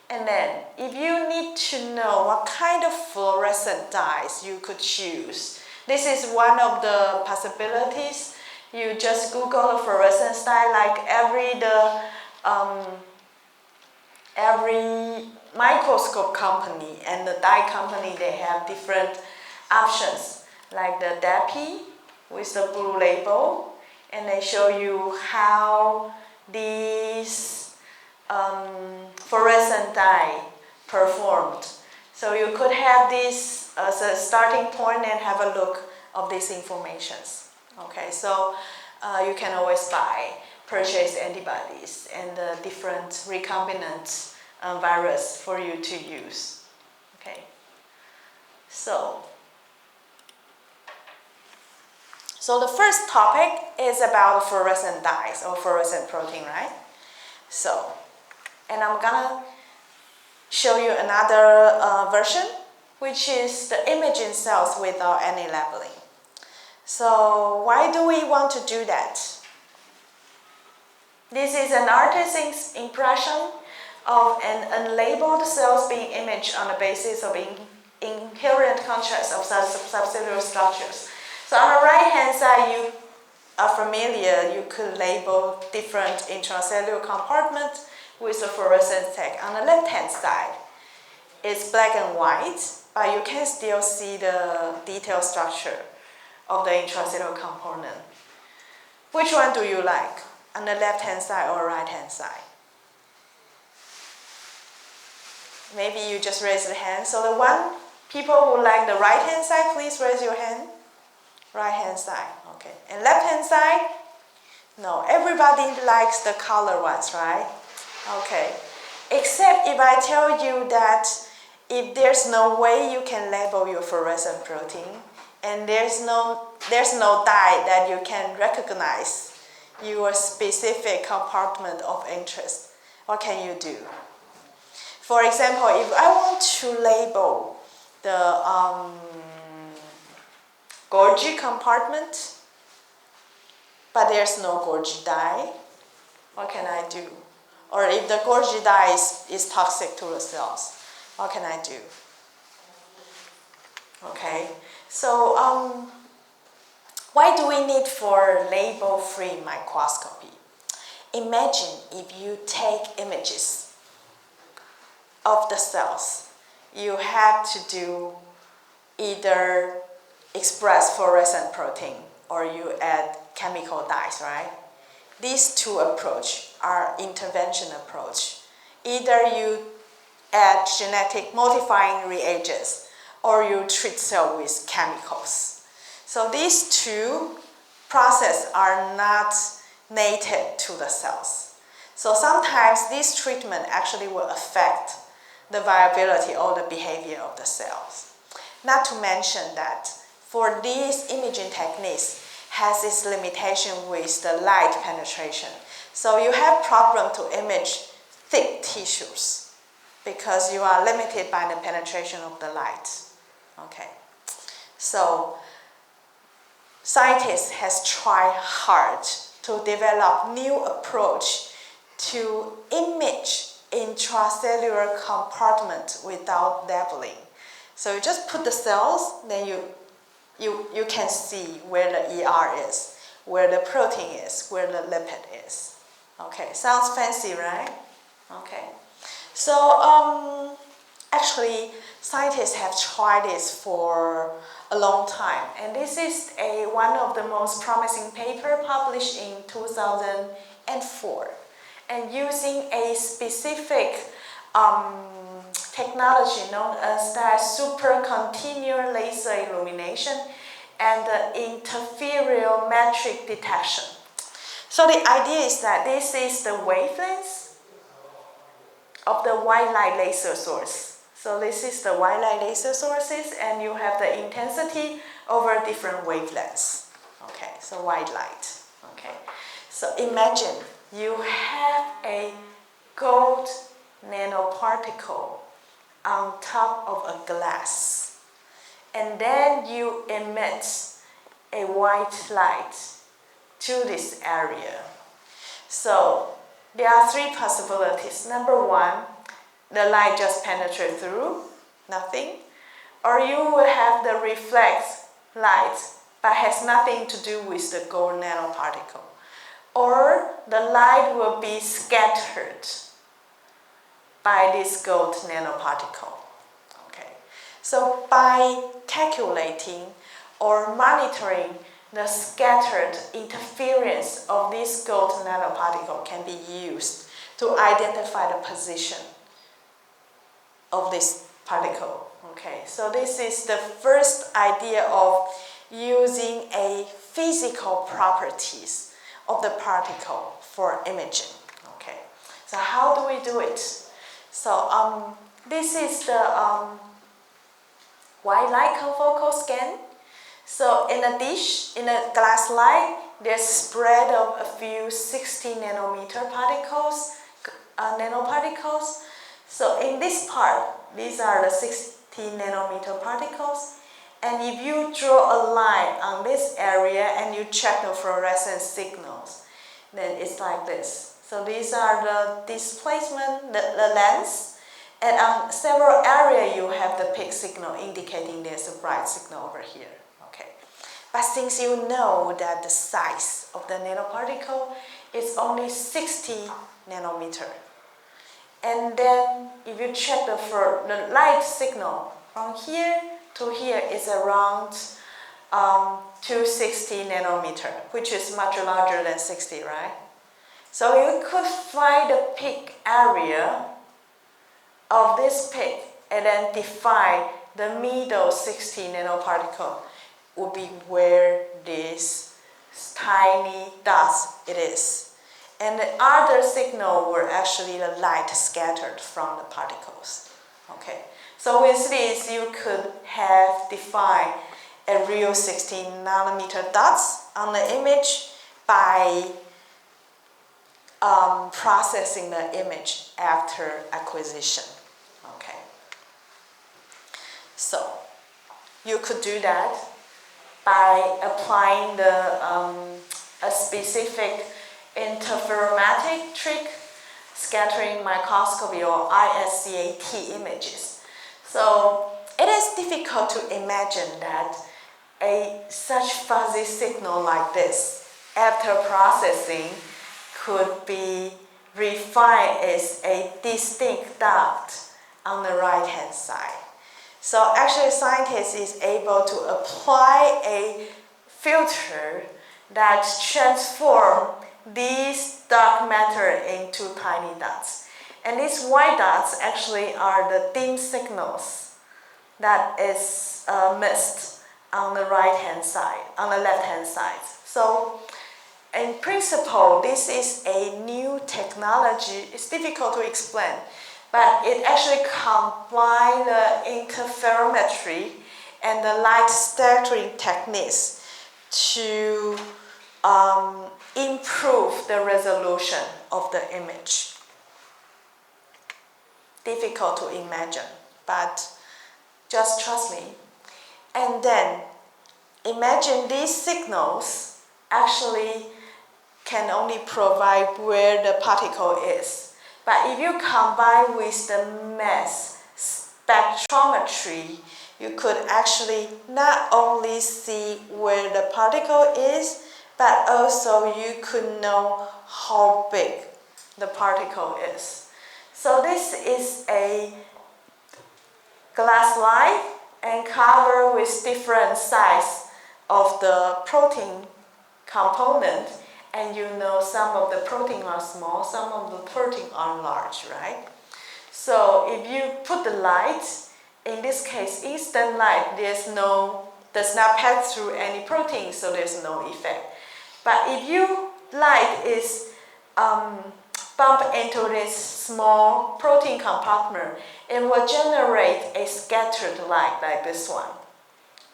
And then, if you need to know what kind of fluorescent dyes you could choose, this is one of the possibilities. You just Google the fluorescence dye, like every microscope company and the dye company, they have different options, like the DAPI with the blue label, and they show you how these fluorescent dye performed. So you could have this as a starting point and have a look of these informations. Okay, so you can always purchase antibodies and the different recombinant virus for you to use. Okay, so the first topic is about fluorescent dyes or fluorescent protein, right? So, and I'm gonna show you another version, which is the imaging cells without any labeling. So why do we want to do that? This is an artist's impression of an unlabeled cells being imaged on the basis of inherent contrast of subcellular structures. So on the right-hand side, you are familiar, you could label different intracellular compartments with a fluorescent tag. On the left-hand side, it's black and white, but you can still see the detailed structure of the intracellular component. Which one do you like? On the left-hand side or right-hand side? Maybe you just raise the hand. So the people who like the right-hand side, please raise your hand. Right-hand side, okay. And left-hand side? No, everybody likes the color ones, right? Okay. Except if I tell you that if there's no way you can label your fluorescent protein, and there's no dye that you can recognize your specific compartment of interest, what can you do? For example, if I want to label the Golgi compartment, but there's no Golgi dye, what can I do? Or if the Golgi dye is toxic to the cells, what can I do? Okay, so why do we need for label-free microscopy? Imagine if you take images of the cells. You have to do either express fluorescent protein or you add chemical dyes, right? these two approaches are intervention approach. Either you add genetic modifying reagents or you treat cell with chemicals. So these two processes are not native to the cells. So sometimes this treatment actually will affect the viability or the behavior of the cells. Not to mention that for these imaging techniques has its limitation with the light penetration. So you have problem to image thick tissues because you are limited by the penetration of the light. Okay. So scientists has tried hard to develop new approach to image intracellular compartment without labeling. So you just put the cells, then you can see where the ER is, where the protein is, where the lipid is. Okay, sounds fancy, right? Okay. So actually, scientists have tried this for a long time, and this is one of the most promising paper published in 2004, and using a specific technology known as the supercontinuous laser illumination and the interferometric detection. So the idea is that this is the wavelength of the white light laser source. So this is the white light laser sources, and you have the intensity over different wavelengths. Okay, so white light. Okay, so imagine you have a gold nanoparticle on top of a glass, and then you emit a white light to this area. So there are three possibilities. Number one, the light just penetrates through, nothing. Or you will have the reflex light, but has nothing to do with the gold nanoparticle. Or the light will be scattered by this gold nanoparticle. Okay. So by calculating or monitoring the scattered interference of this gold nanoparticle can be used to identify the position of this particle. Okay, so this is the first idea of using a physical properties of the particle for imaging. Okay, so how do we do it? So this is the white light confocal scan. So in a dish, in a glass slide, there's spread of a few 60 nanometer nanoparticles. So in this part, these are the 60 nanometer particles. And if you draw a line on this area and you check the fluorescence signals, then it's like this. So these are the displacement, the length, and on several areas you have the peak signal indicating there's a bright signal over here. Okay. But since you know that the size of the nanoparticle is only 60 nanometer, and then if you check the light signal from here to here is around 260 nanometer, which is much larger than 60, right? So you could find the peak area of this peak and then define the middle 60 nanoparticle would be where this tiny dots it is. And the other signal were actually the light scattered from the particles. Okay, so with this you could have defined a real 16 nanometer dots on the image by processing the image after acquisition. Okay, so you could do that by applying a specific interferometric trick, scattering microscopy or ISCAT images. So it is difficult to imagine that such fuzzy signal like this, after processing, could be refined as a distinct dot on the right-hand side. So actually, scientists is able to apply a filter that transforms these dark matter into tiny dots. And these white dots actually are the dim signals that is missed on the right-hand side, on the left-hand side. So in principle, this is a new technology. It's difficult to explain, but it actually combines the interferometry and the light scattering techniques to improve the resolution of the image. Difficult to imagine, but just trust me. And then imagine these signals actually can only provide where the particle is. But if you combine with the mass spectrometry, you could actually not only see where the particle is, but also you could know how big the particle is. So this is a glass slide and covered with different size of the protein component. And you know some of the protein are small, some of the protein are large, right? So if you put the light, in this case, instant light, does not pass through any protein, so there's no effect. But if you light is bumped into this small protein compartment, it will generate a scattered light like this one.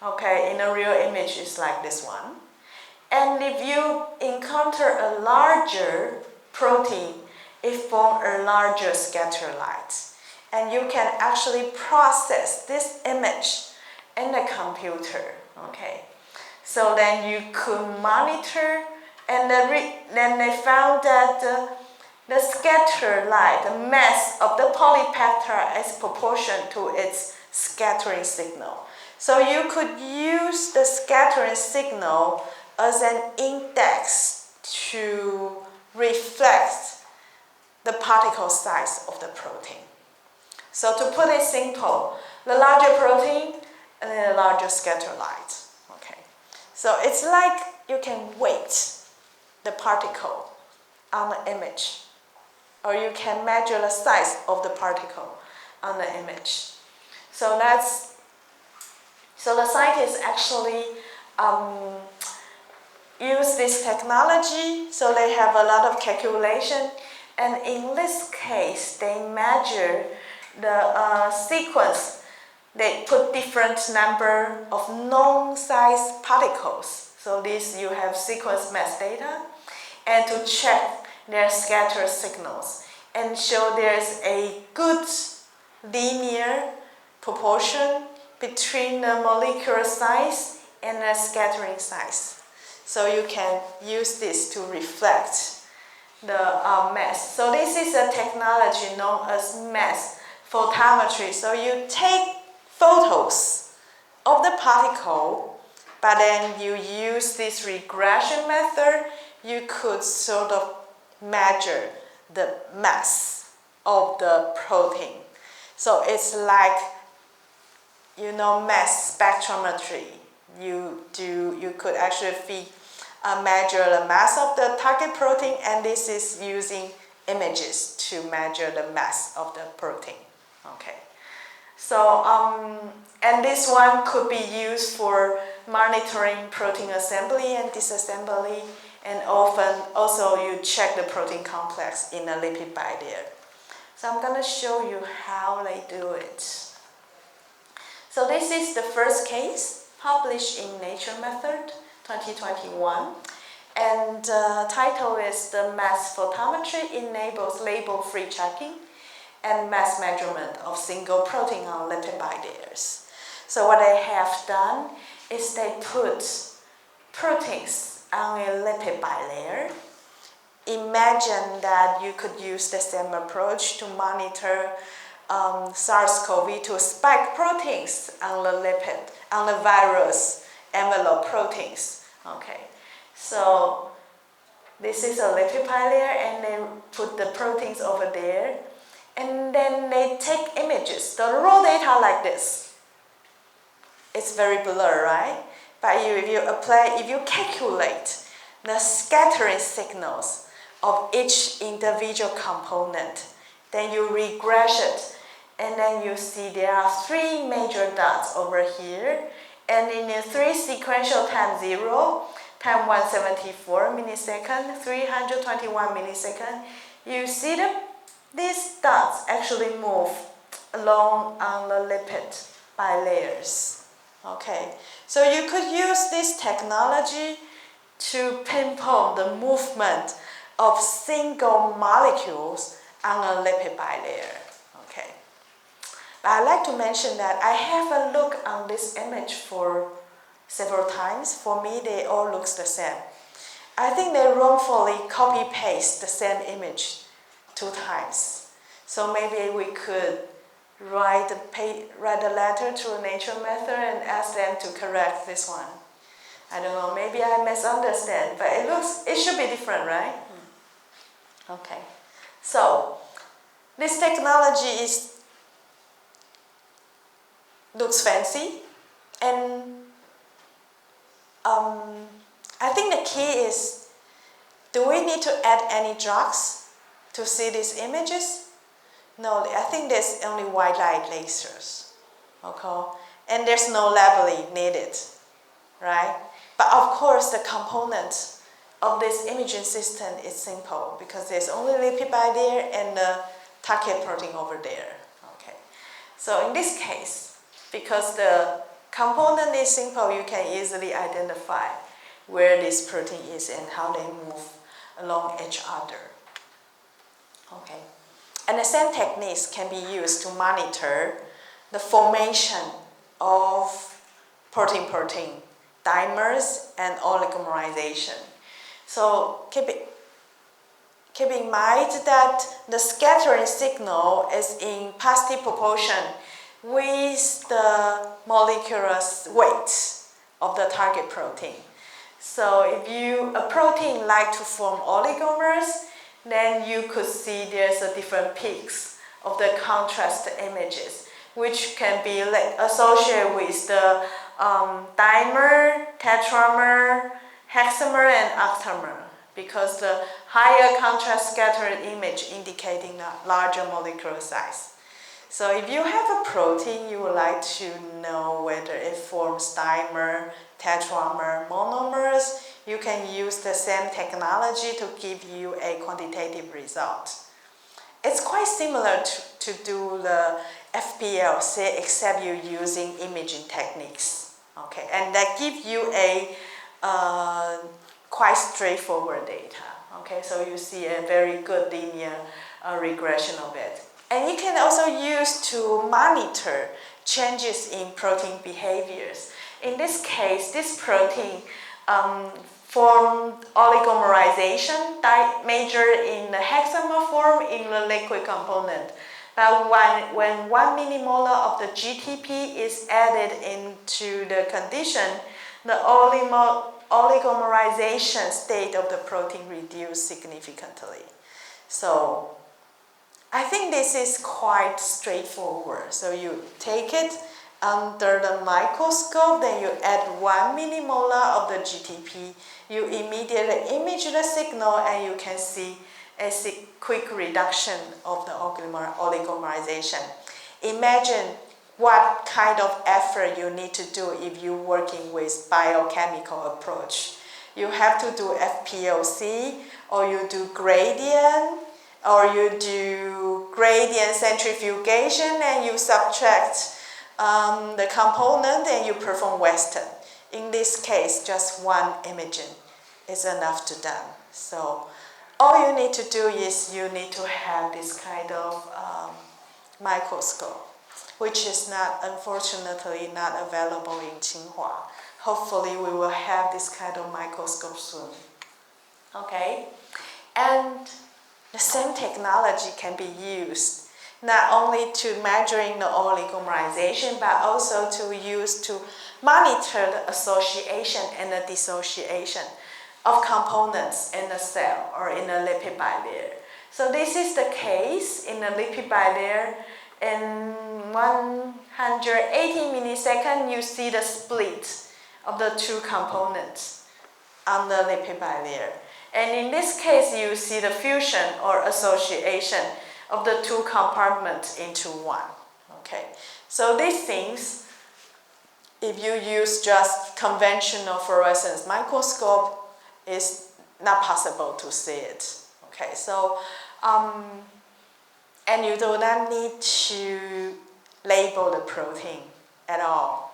Okay, in a real image, it's like this one. And if you encounter a larger protein, it forms a larger scatter light. And you can actually process this image in the computer. Okay, so then you could monitor, and then they found that the scatter light, the mass of the polypeptide is proportional to its scattering signal. So you could use the scattering signal as an index to reflect the particle size of the protein. So to put it simple, the larger protein and then the larger scatter light. Okay. So it's like you can weight the particle on the image, or you can measure the size of the particle on the image. So the scientists actually use this technology, so they have a lot of calculation, and in this case, they measure the sequence. They put different number of known size particles. So this you have sequence mass data, and to check their scatter signals and show there's a good linear proportion between the molecular size and the scattering size. So you can use this to reflect the mass. So this is a technology known as mass photometry. So you take photos of the particle, but then you use this regression method, you could sort of measure the mass of the protein. So it's like, mass spectrometry. You could actually measure the mass of the target protein, and this is using images to measure the mass of the protein. Okay. So, and this one could be used for monitoring protein assembly and disassembly, and often also you check the protein complex in a lipid bilayer. So I'm going to show you how they do it. So this is the first case published in Nature Method 2021, and the title is "The Mass Photometry Enables Label-Free Checking and Mass Measurement of Single Protein on Lipid Bilayers." So what they have done is they put proteins on a lipid bilayer. Imagine that you could use the same approach to monitor SARS-CoV-2 spike proteins on the virus envelope proteins. Okay, so this is a lipid bilayer, and they put the proteins over there, and then they take images, the raw data like this. It's very blurry, right? But if you calculate the scattering signals of each individual component. Then you regress it, and then you see there are 3 major dots over here, and in the 3 sequential time 0, time 174 millisecond, 321 millisecond, you see these dots actually move along on the lipid bilayers. Okay, so you could use this technology to pinpoint the movement of single molecules on a lipid bilayer. Okay, but I'd like to mention that I have a look on this image for several times. For me, they all look the same. I think they wrongfully copy-paste the same image 2 times. So maybe we could write a letter to Nature Method and ask them to correct this one. I don't know, maybe I misunderstand, but it should be different, right? Okay, so this technology looks fancy, and I think the key is, do we need to add any drugs to see these images? No, I think there's only white light lasers, okay? And there's no labeling needed, right? But of course, the component of this imaging system is simple because there's only lipid bilayer and the target protein over there, okay? So in this case, because the component is simple, you can easily identify where this protein is and how they move along each other, okay? And the same techniques can be used to monitor the formation of protein-protein dimers and oligomerization. So keep in mind that the scattering signal is in positive proportion with the molecular weight of the target protein. So if a protein like to form oligomers, then you could see there's a different peaks of the contrast images, which can be associated with the dimer, tetramer, hexamer, and octamer, because the higher contrast scattered image indicating a larger molecular size. So if you have a protein, you would like to know whether it forms dimer, tetramer, monomers, you can use the same technology to give you a quantitative result. It's quite similar to do the FPLC, except you're using imaging techniques, okay? And that gives you a quite straightforward data, okay? So you see a very good linear regression of it. And you can also use to monitor changes in protein behaviors. In this case, this protein formed oligomerization, majored in the hexamer form in the liquid component. But when 1 millimolar of the GTP is added into the condition, the oligomerization state of the protein reduced significantly. So I think this is quite straightforward. So you take it under the microscope, then you add 1 millimolar of the GTP. You immediately image the signal, and you can see a quick reduction of the oligomerization. Imagine what kind of effort you need to do if you're working with biochemical approach. You have to do FPLC, or you do gradient, or you do gradient centrifugation, and you subtract the component and you perform Western. In this case, just one imaging is enough to done. So all you need to do is you need to have this kind of microscope, which is unfortunately not available in Tsinghua. Hopefully we will have this kind of microscope soon. Okay, and the same technology can be used not only to measuring the oligomerization, but also to use to monitor the association and the dissociation of components in the cell or in a lipid bilayer. So this is the case in a lipid bilayer. In 180 milliseconds, you see the split of the 2 components. on the lipid bilayer. And in this case, you see the fusion or association of the two compartments into one. Okay, so these things, if you use just conventional fluorescence microscope, it's not possible to see it. Okay, so and you do not need to label the protein at all.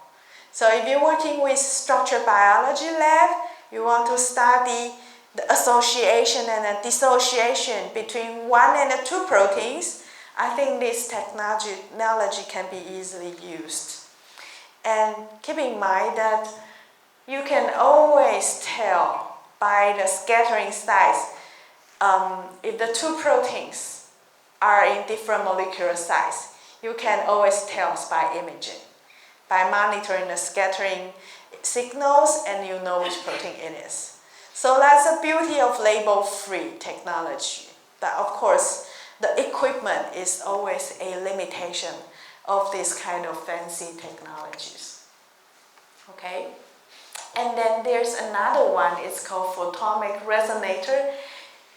So if you're working with structural biology lab, you want to study the association and the dissociation between one and the two proteins, I think this technology can be easily used. And keep in mind that you can always tell by the scattering size if the two proteins are in different molecular size. You can always tell by imaging, by monitoring the scattering signals, and you know which protein it is. So that's the beauty of label-free technology. But of course, the equipment is always a limitation of this kind of fancy technologies. Okay? And then there's another one, it's called photomic resonator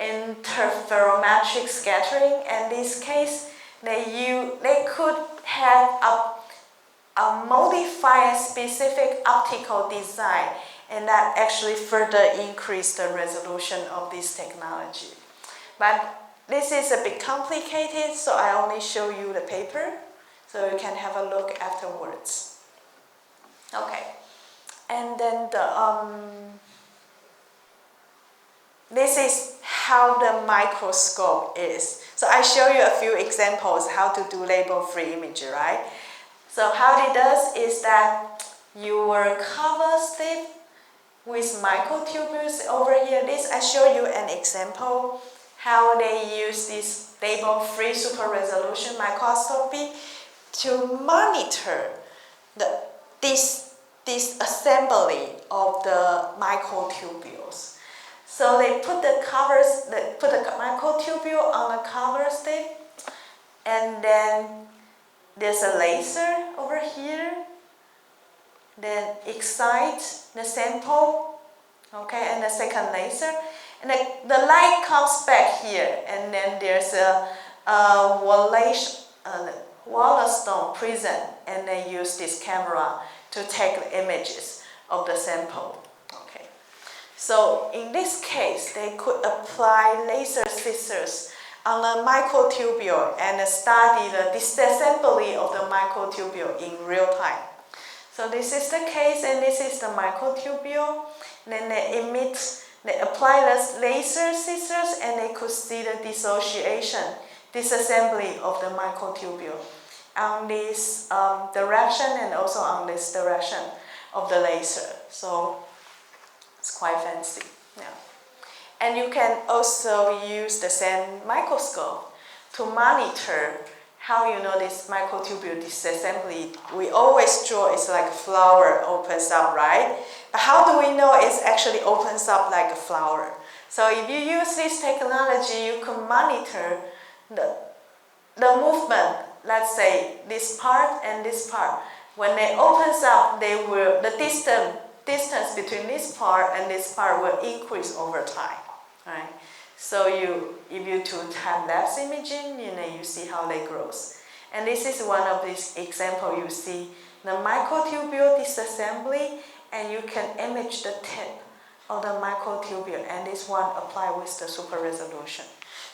interferometric scattering. In this case, they could have a modified specific optical design, and that actually further increased the resolution of this technology. But this is a bit complicated, so I only show you the paper, so you can have a look afterwards. Okay, and then this is how the microscope is. So I show you a few examples how to do label-free imaging, right? So how it does is that you will cover slip with microtubules over here. This I show you an example how they use this label-free super resolution microscopy to monitor this assembly of the microtubules. So they put the microtubule on the cover slip, and then there's a laser over here, then excite the sample, okay, and the second laser, and the light comes back here, and then there's a Wollaston prism, and they use this camera to take the images of the sample. Okay, so in this case, they could apply laser scissors on the microtubule and study the disassembly of the microtubule in real time. So this is the case, and this is the microtubule. Then they apply the laser scissors, and they could see the disassembly of the microtubule on this direction and also on this direction of the laser. So it's quite fancy. Yeah. And you can also use the same microscope to monitor how you know this microtubule disassembly. We always draw it's like a flower opens up, right? But how do we know it actually opens up like a flower? So if you use this technology, you can monitor the movement. Let's say this part and this part. When it opens up, the distance between this part and this part will increase over time. Right? So if you do time-lapse imaging, you see how they grow. And this is one of these examples. You see the microtubule disassembly, and you can image the tip of the microtubule, and this one applied with the super resolution.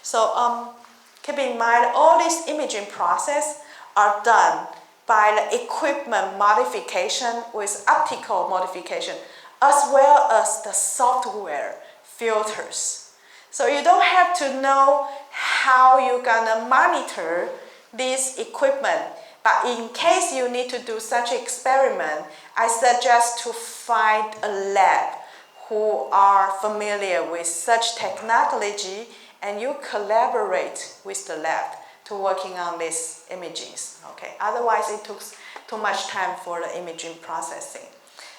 So keep in mind, all these imaging process are done by the equipment modification with optical modification, as well as the software filters. So you don't have to know how you're gonna monitor this equipment, but in case you need to do such experiment, I suggest to find a lab who are familiar with such technology, and you collaborate with the lab to working on these imagings. Okay, otherwise it took too much time for the imaging processing.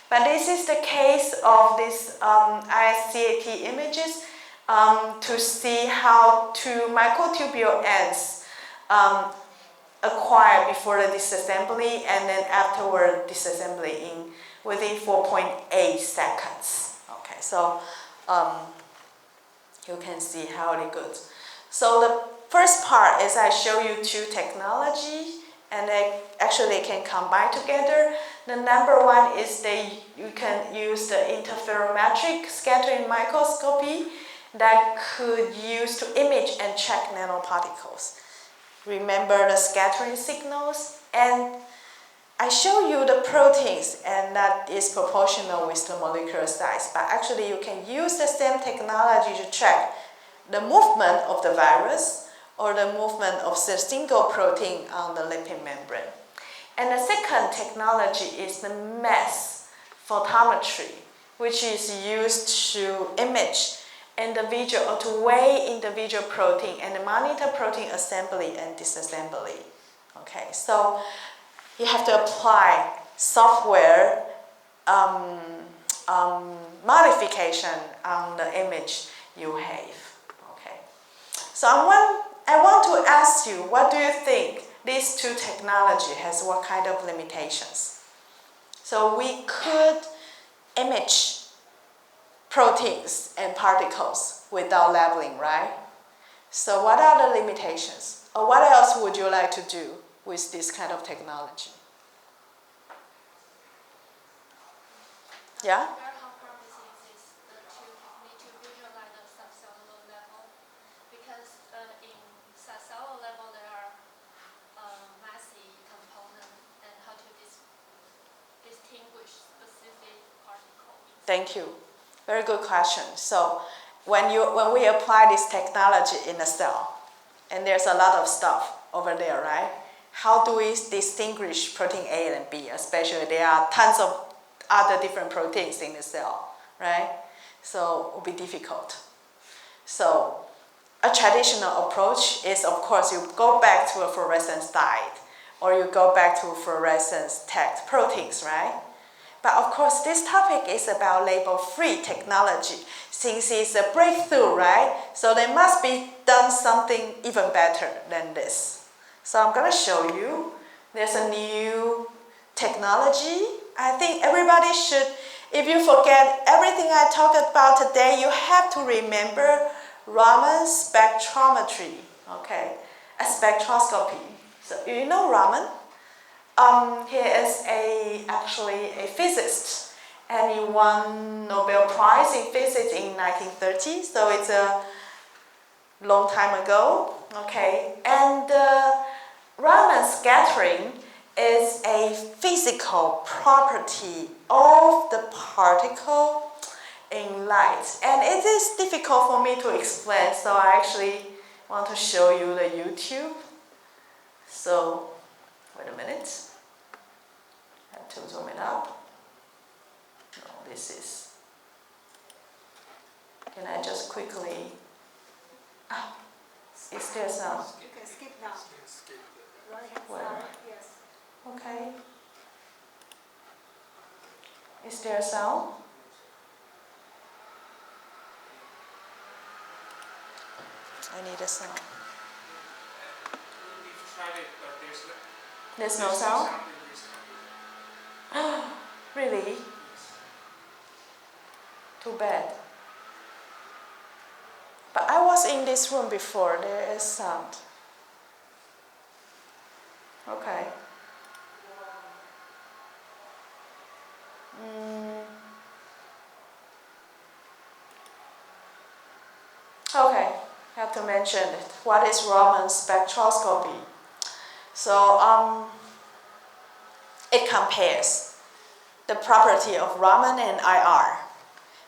But this is the case of this ISCAT images to see how two microtubule ends acquire before the disassembly, and then afterward disassembly within 4.8 seconds. Okay, so you can see how it goes. So the first part is I show you two technologies, and they actually can combine together. The number one is you can use the interferometric scattering microscopy that could use to image and check nanoparticles. Remember the scattering signals, and I show you the proteins, and that is proportional with the molecular size. But actually, you can use the same technology to check the movement of the virus or the movement of the single protein on the lipid membrane. And the second technology is the mass photometry, which is used to image individual or to weigh individual protein and monitor protein assembly and disassembly. Okay, so you have to apply software modification on the image you have. Okay, so I want to ask you, what do you think these two technologies has what kind of limitations? So we could image proteins and particles without labeling, right? So what are the limitations? Or what else would you like to do with this kind of technology? Yeah? How promising is the technique to visualize the subcellular level? Because in subcellular level there are massive components, and how to distinguish specific particles. Thank you. Very good question. So when we apply this technology in a cell, and there's a lot of stuff over there, right? How do we distinguish protein A and B? Especially there are tons of other different proteins in the cell, right? So it will be difficult. So a traditional approach is, of course, you go back to a fluorescence diet, or you go back to fluorescence tagged proteins, right? But of course, this topic is about label-free technology, since it's a breakthrough, right? So they must be done something even better than this. So I'm going to show you. There's a new technology. I think everybody should, if you forget everything I talked about today, you have to remember Raman spectrometry, okay? A spectroscopy. So you know Raman? He is actually a physicist, and he won Nobel Prize in Physics in 1930, so it's a long time ago, okay? And Raman scattering is a physical property of the particle in light, and it is difficult for me to explain, so I actually want to show you the YouTube. So, wait a minute. I have to zoom it up. No, this is. Can I just quickly? Is there some? You can skip now. Right-hand Where? side, yes. Okay. Is there a sound? I need a sound. We've tried it, but There's no sound? Really? Too bad. But I was in this room before. There is sound. Okay. Okay, I have to mention it. What is Raman spectroscopy? So it compares the property of Raman and IR.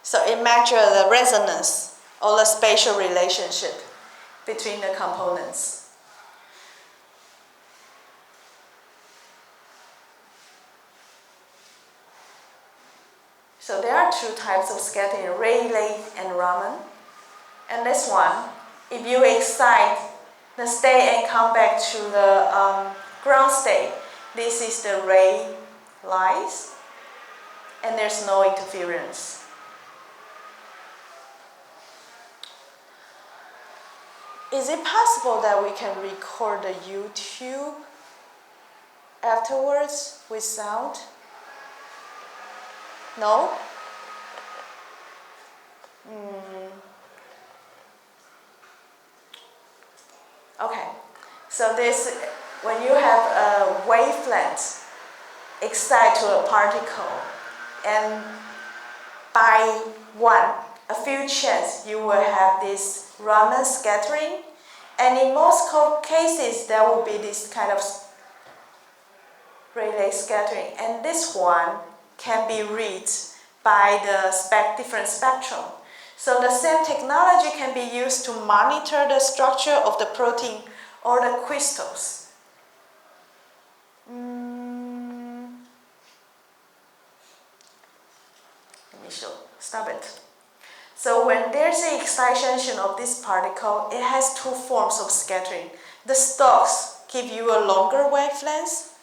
So it measures the resonance or the spatial relationship between the components. So there are two types of scattering, Rayleigh and Raman. And this one, if you excite the state and come back to the ground state, this is the ray light, and there's no interference. Is it possible that we can record the YouTube afterwards with sound? No? Okay, so this, when you have a wavelength excite to a particle, and by a few chance, you will have this Raman scattering, and in most cases, there will be this kind of Rayleigh scattering, and this one can be read by the different spectrum. So the same technology can be used to monitor the structure of the protein or the crystals. Let me stop it. So when there's an excitation of this particle, it has two forms of scattering. The stalks give you a longer wavelength,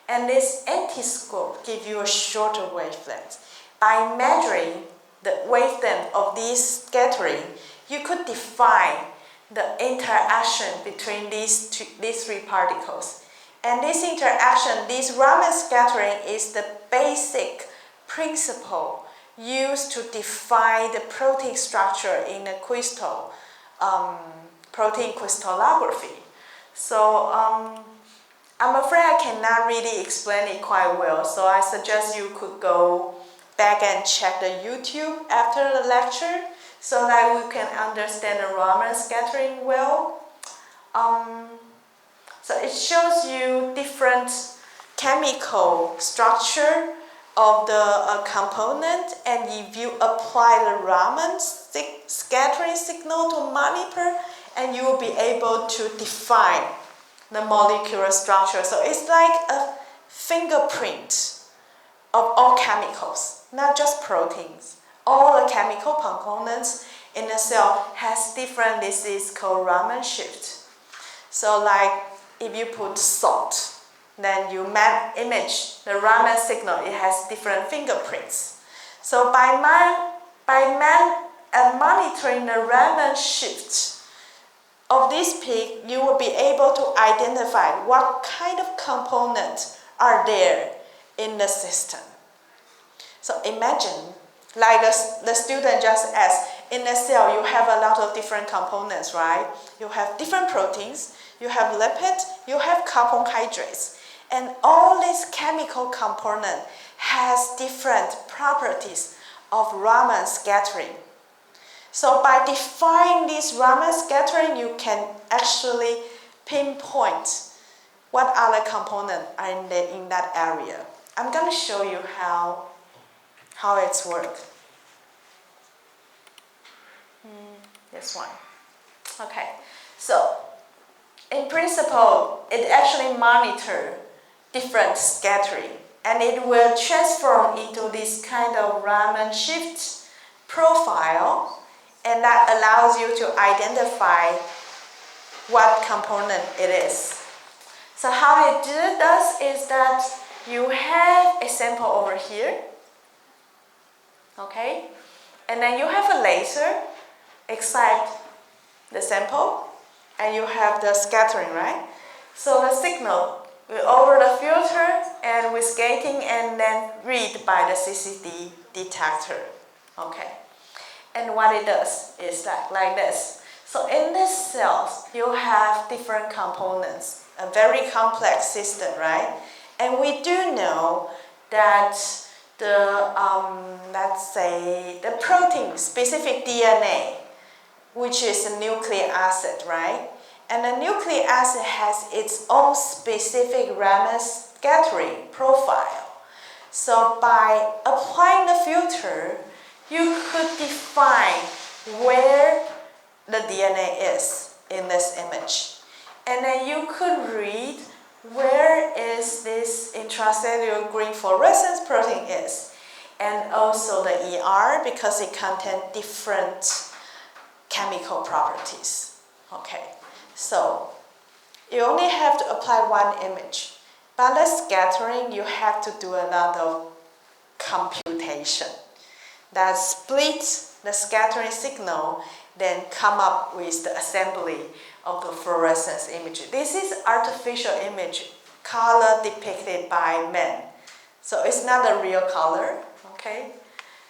and this anti-scope give you a shorter wavelength. By measuring the wavelength of this scattering, you could define the interaction between these three particles. And this interaction, this Raman scattering, is the basic principle used to define the protein structure in a crystal, protein crystallography. So I'm afraid I cannot really explain it quite well, so I suggest you could go back and check the YouTube after the lecture so that we can understand the Raman scattering well. So it shows you different chemical structure of the component, and if you apply the Raman scattering signal to monitor, and you will be able to define the molecular structure. So it's like a fingerprint of all chemicals, not just proteins. All the chemical components in the cell has different, this is called Raman shift. So like if you put salt, then you image the Raman signal, it has different fingerprints. So by monitoring the Raman shift of this peak, you will be able to identify what kind of components are there in the system. So imagine, like the student just asked, in a cell you have a lot of different components, right? You have different proteins, you have lipids, you have carbohydrates. And all these chemical components has different properties of Raman scattering. So by defining this Raman scattering, you can actually pinpoint what other components are in that area. I'm going to show you how it's worked. This one. Okay, so in principle, it actually monitors different scattering, and it will transform into this kind of Raman shift profile, and that allows you to identify what component it is. So how it does is that you have a sample over here, okay, and then you have a laser excite the sample, and you have the scattering, right? So the signal will over the filter and with gating, and then read by the CCD detector, okay? And what it does is like this. So in these cells, you have different components, a very complex system, right? And we do know that the, let's say, the protein, specific DNA, which is a nucleic acid, right? And the nucleic acid has its own specific Raman scattering profile. So by applying the filter, you could define where the DNA is in this image. And then you could read where is this intracellular green fluorescence protein is. And also the ER, because it contains different chemical properties. Okay, so you only have to apply one image. But the scattering, you have to do a lot of computation that splits the scattering signal, then come up with the assembly of the fluorescence image. This is artificial image, color depicted by men. So it's not a real color, okay?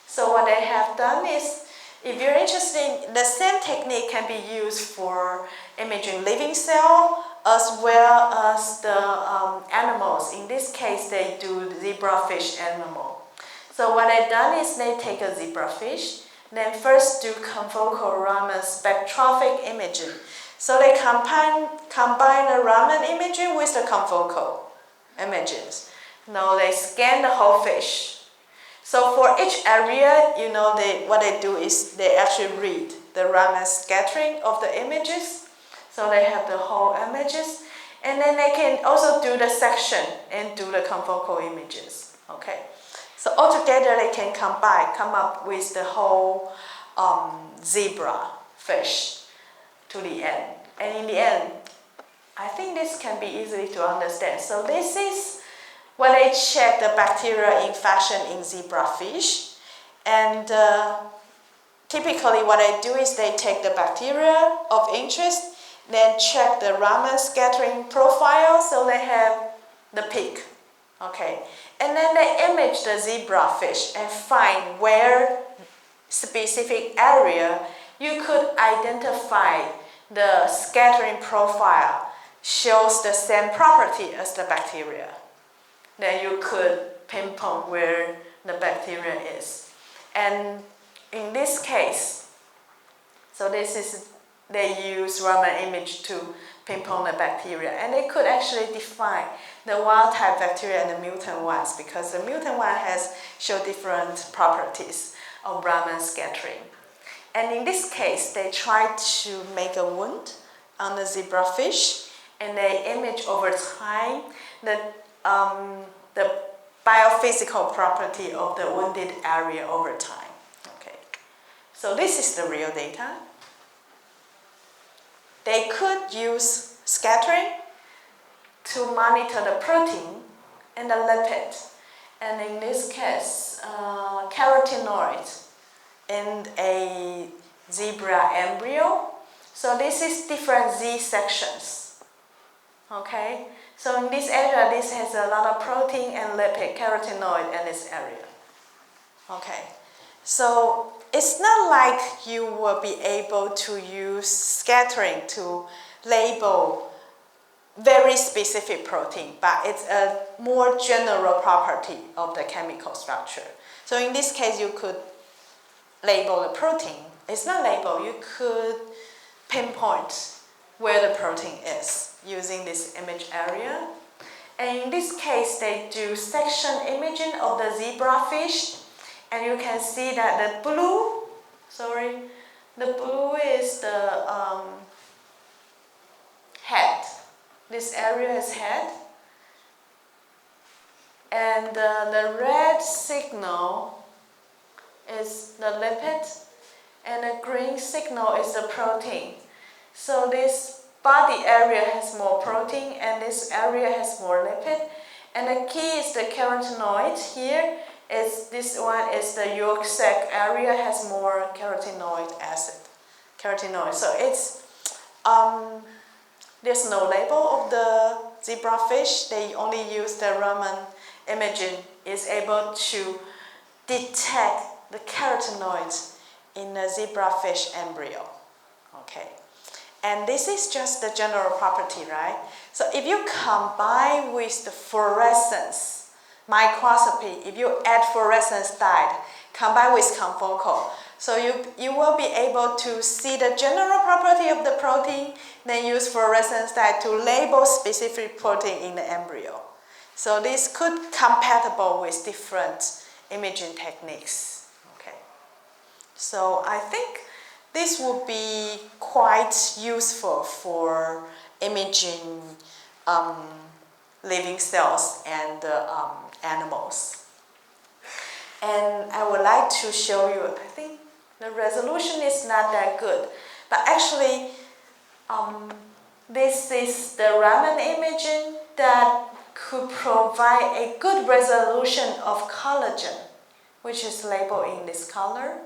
So what they have done is if you're interested, the same technique can be used for imaging living cell as well as the animals. In this case, they do zebrafish animal. So what I've done is they take a zebrafish, then first do confocal Raman spectroscopic imaging. So they combine the Raman imaging with the confocal images. Now they scan the whole fish. So for each area, what they do is they actually read the Raman scattering of the images. So they have the whole images. And then they can also do the section and do the confocal images. Okay. So altogether they can come up with the whole zebra fish to the end. And in the end, I think this can be easily to understand. So this is when they check the bacterial infection in zebrafish. And typically what they do is they take the bacteria of interest, then check the Raman scattering profile, so they have the peak. Okay. And then they image the zebrafish and find where specific area you could identify the scattering profile shows the same property as the bacteria. Then you could pinpoint where the bacteria is. And in this case, so they use Raman image to pinpoint the bacteria, and they could actually define the wild type bacteria and the mutant ones, because the mutant one show different properties of Raman scattering. And in this case, they try to make a wound on the zebrafish, and they image over time the biophysical property of the wounded area over time. Okay, so this is the real data. They could use scattering to monitor the protein and the lipid, and in this case, carotenoid in a zebra embryo. So this is different Z sections. Okay, so in this area, this has a lot of protein and lipid, carotenoid in this area. Okay, so it's not like you will be able to use scattering to label very specific protein, but it's a more general property of the chemical structure. So in this case, you could label the protein. It's not label, you could pinpoint where the protein is using this image area. And in this case, they do section imaging of the zebrafish. And you can see that the blue is the head. This area is head. And the red signal is the lipid. And the green signal is the protein. So this body area has more protein and this area has more lipid. And the key is the carotenoid here. This one is the yolk sac area has more carotenoid acid. So it's there's no label of the zebrafish. They only use the Raman imaging is able to detect the carotenoids in the zebrafish embryo. Okay, and this is just the general property, right? So if you combine with the fluorescence microscopy, if you add fluorescence dye, combine with confocal, so you will be able to see the general property of the protein, then use fluorescence dye to label specific protein in the embryo. So this could compatible with different imaging techniques. Okay, so I think this would be quite useful for imaging living cells and animals. And I would like to show you, I think the resolution is not that good, but actually this is the Raman imaging that could provide a good resolution of collagen, which is labeled in this color,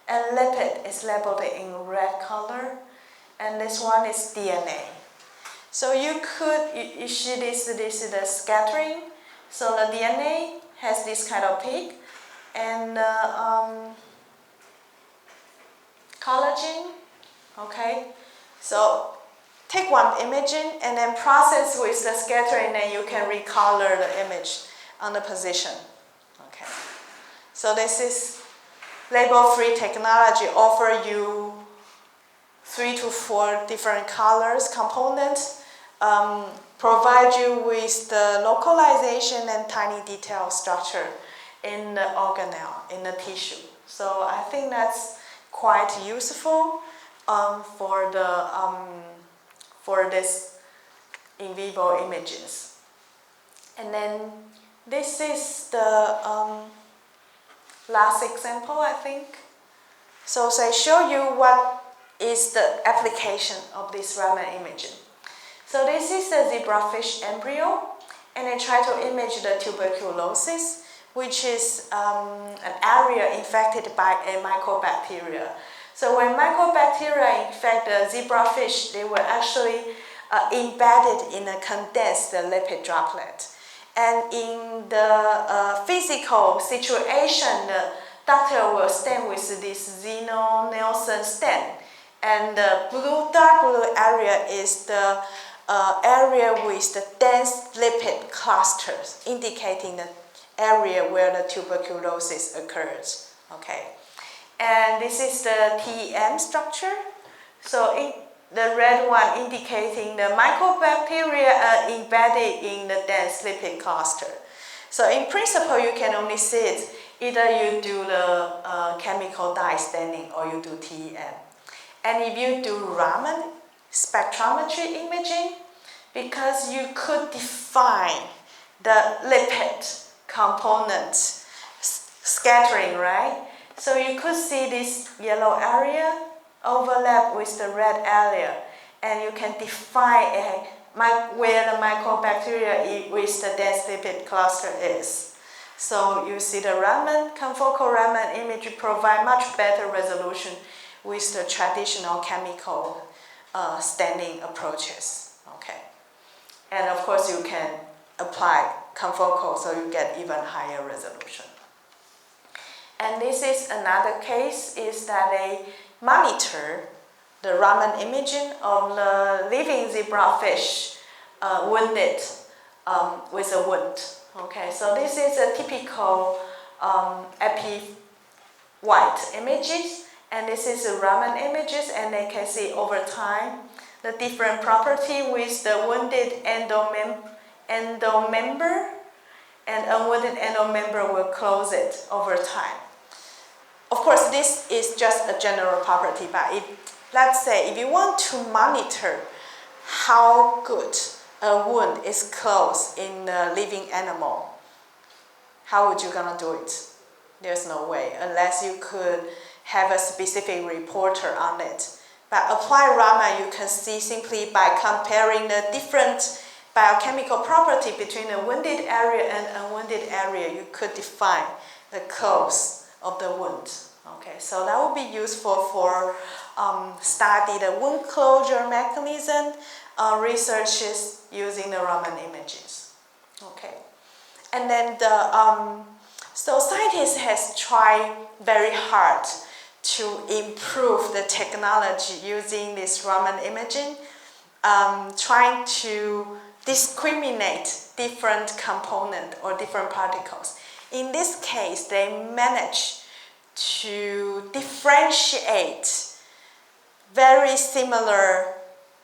and lipid is labeled in red color, and this one is DNA. So you see this is the scattering. So the DNA has this kind of peak, and collagen. Okay, so take one imaging and then process with the scattering, and you can recolor the image on the position. Okay, so this is label-free technology. Offer you 3 to 4 different colors, components, provide you with the localization and tiny detail structure in the organelle, in the tissue. So I think that's quite useful for this in vivo images. And then this is the last example, I think. So I show you what is the application of this Raman imaging. So this is a zebrafish embryo, and I try to image the tuberculosis, which is an area infected by a mycobacteria. So when mycobacteria infect the zebrafish, they were actually embedded in a condensed lipid droplet. And in the physical situation, the doctor will stain with this Zeno-Nielsen stain. And the dark blue area is the area with the dense lipid clusters, indicating the area where the tuberculosis occurs. Okay, and this is the TEM structure. So the red one indicating the mycobacteria are embedded in the dense lipid cluster. So in principle, you can only see it either you do the chemical dye staining or you do TEM. And if you do Raman spectrometry imaging, because you could define the lipid component scattering, right? So you could see this yellow area overlap with the red area, and you can define where the mycobacteria with the dense lipid cluster is. So you see the Raman, confocal Raman image provide much better resolution with the traditional chemical staining approaches. Okay, and of course you can apply confocal, so you get even higher resolution. And this is another case, is that they monitor the Raman imaging of the living zebrafish wounded with a wound. Okay, so this is a typical epi-white images, and this is the Raman images, and they can see over time the different property with the wounded endomember, and unwounded endomember will close it over time. Of course, this is just a general property, but let's say if you want to monitor how good a wound is closed in a living animal, how would you gonna do it? There's no way, unless you could have a specific reporter on it. But apply Raman, you can see simply by comparing the different biochemical property between the wounded area and unwounded area, you could define the cause of the wound. Okay, so that would be useful for study the wound closure mechanism, researches using the Raman images. Okay, and then so scientists has tried very hard to improve the technology using this Raman imaging, trying to discriminate different components or different particles. In this case, they managed to differentiate very similar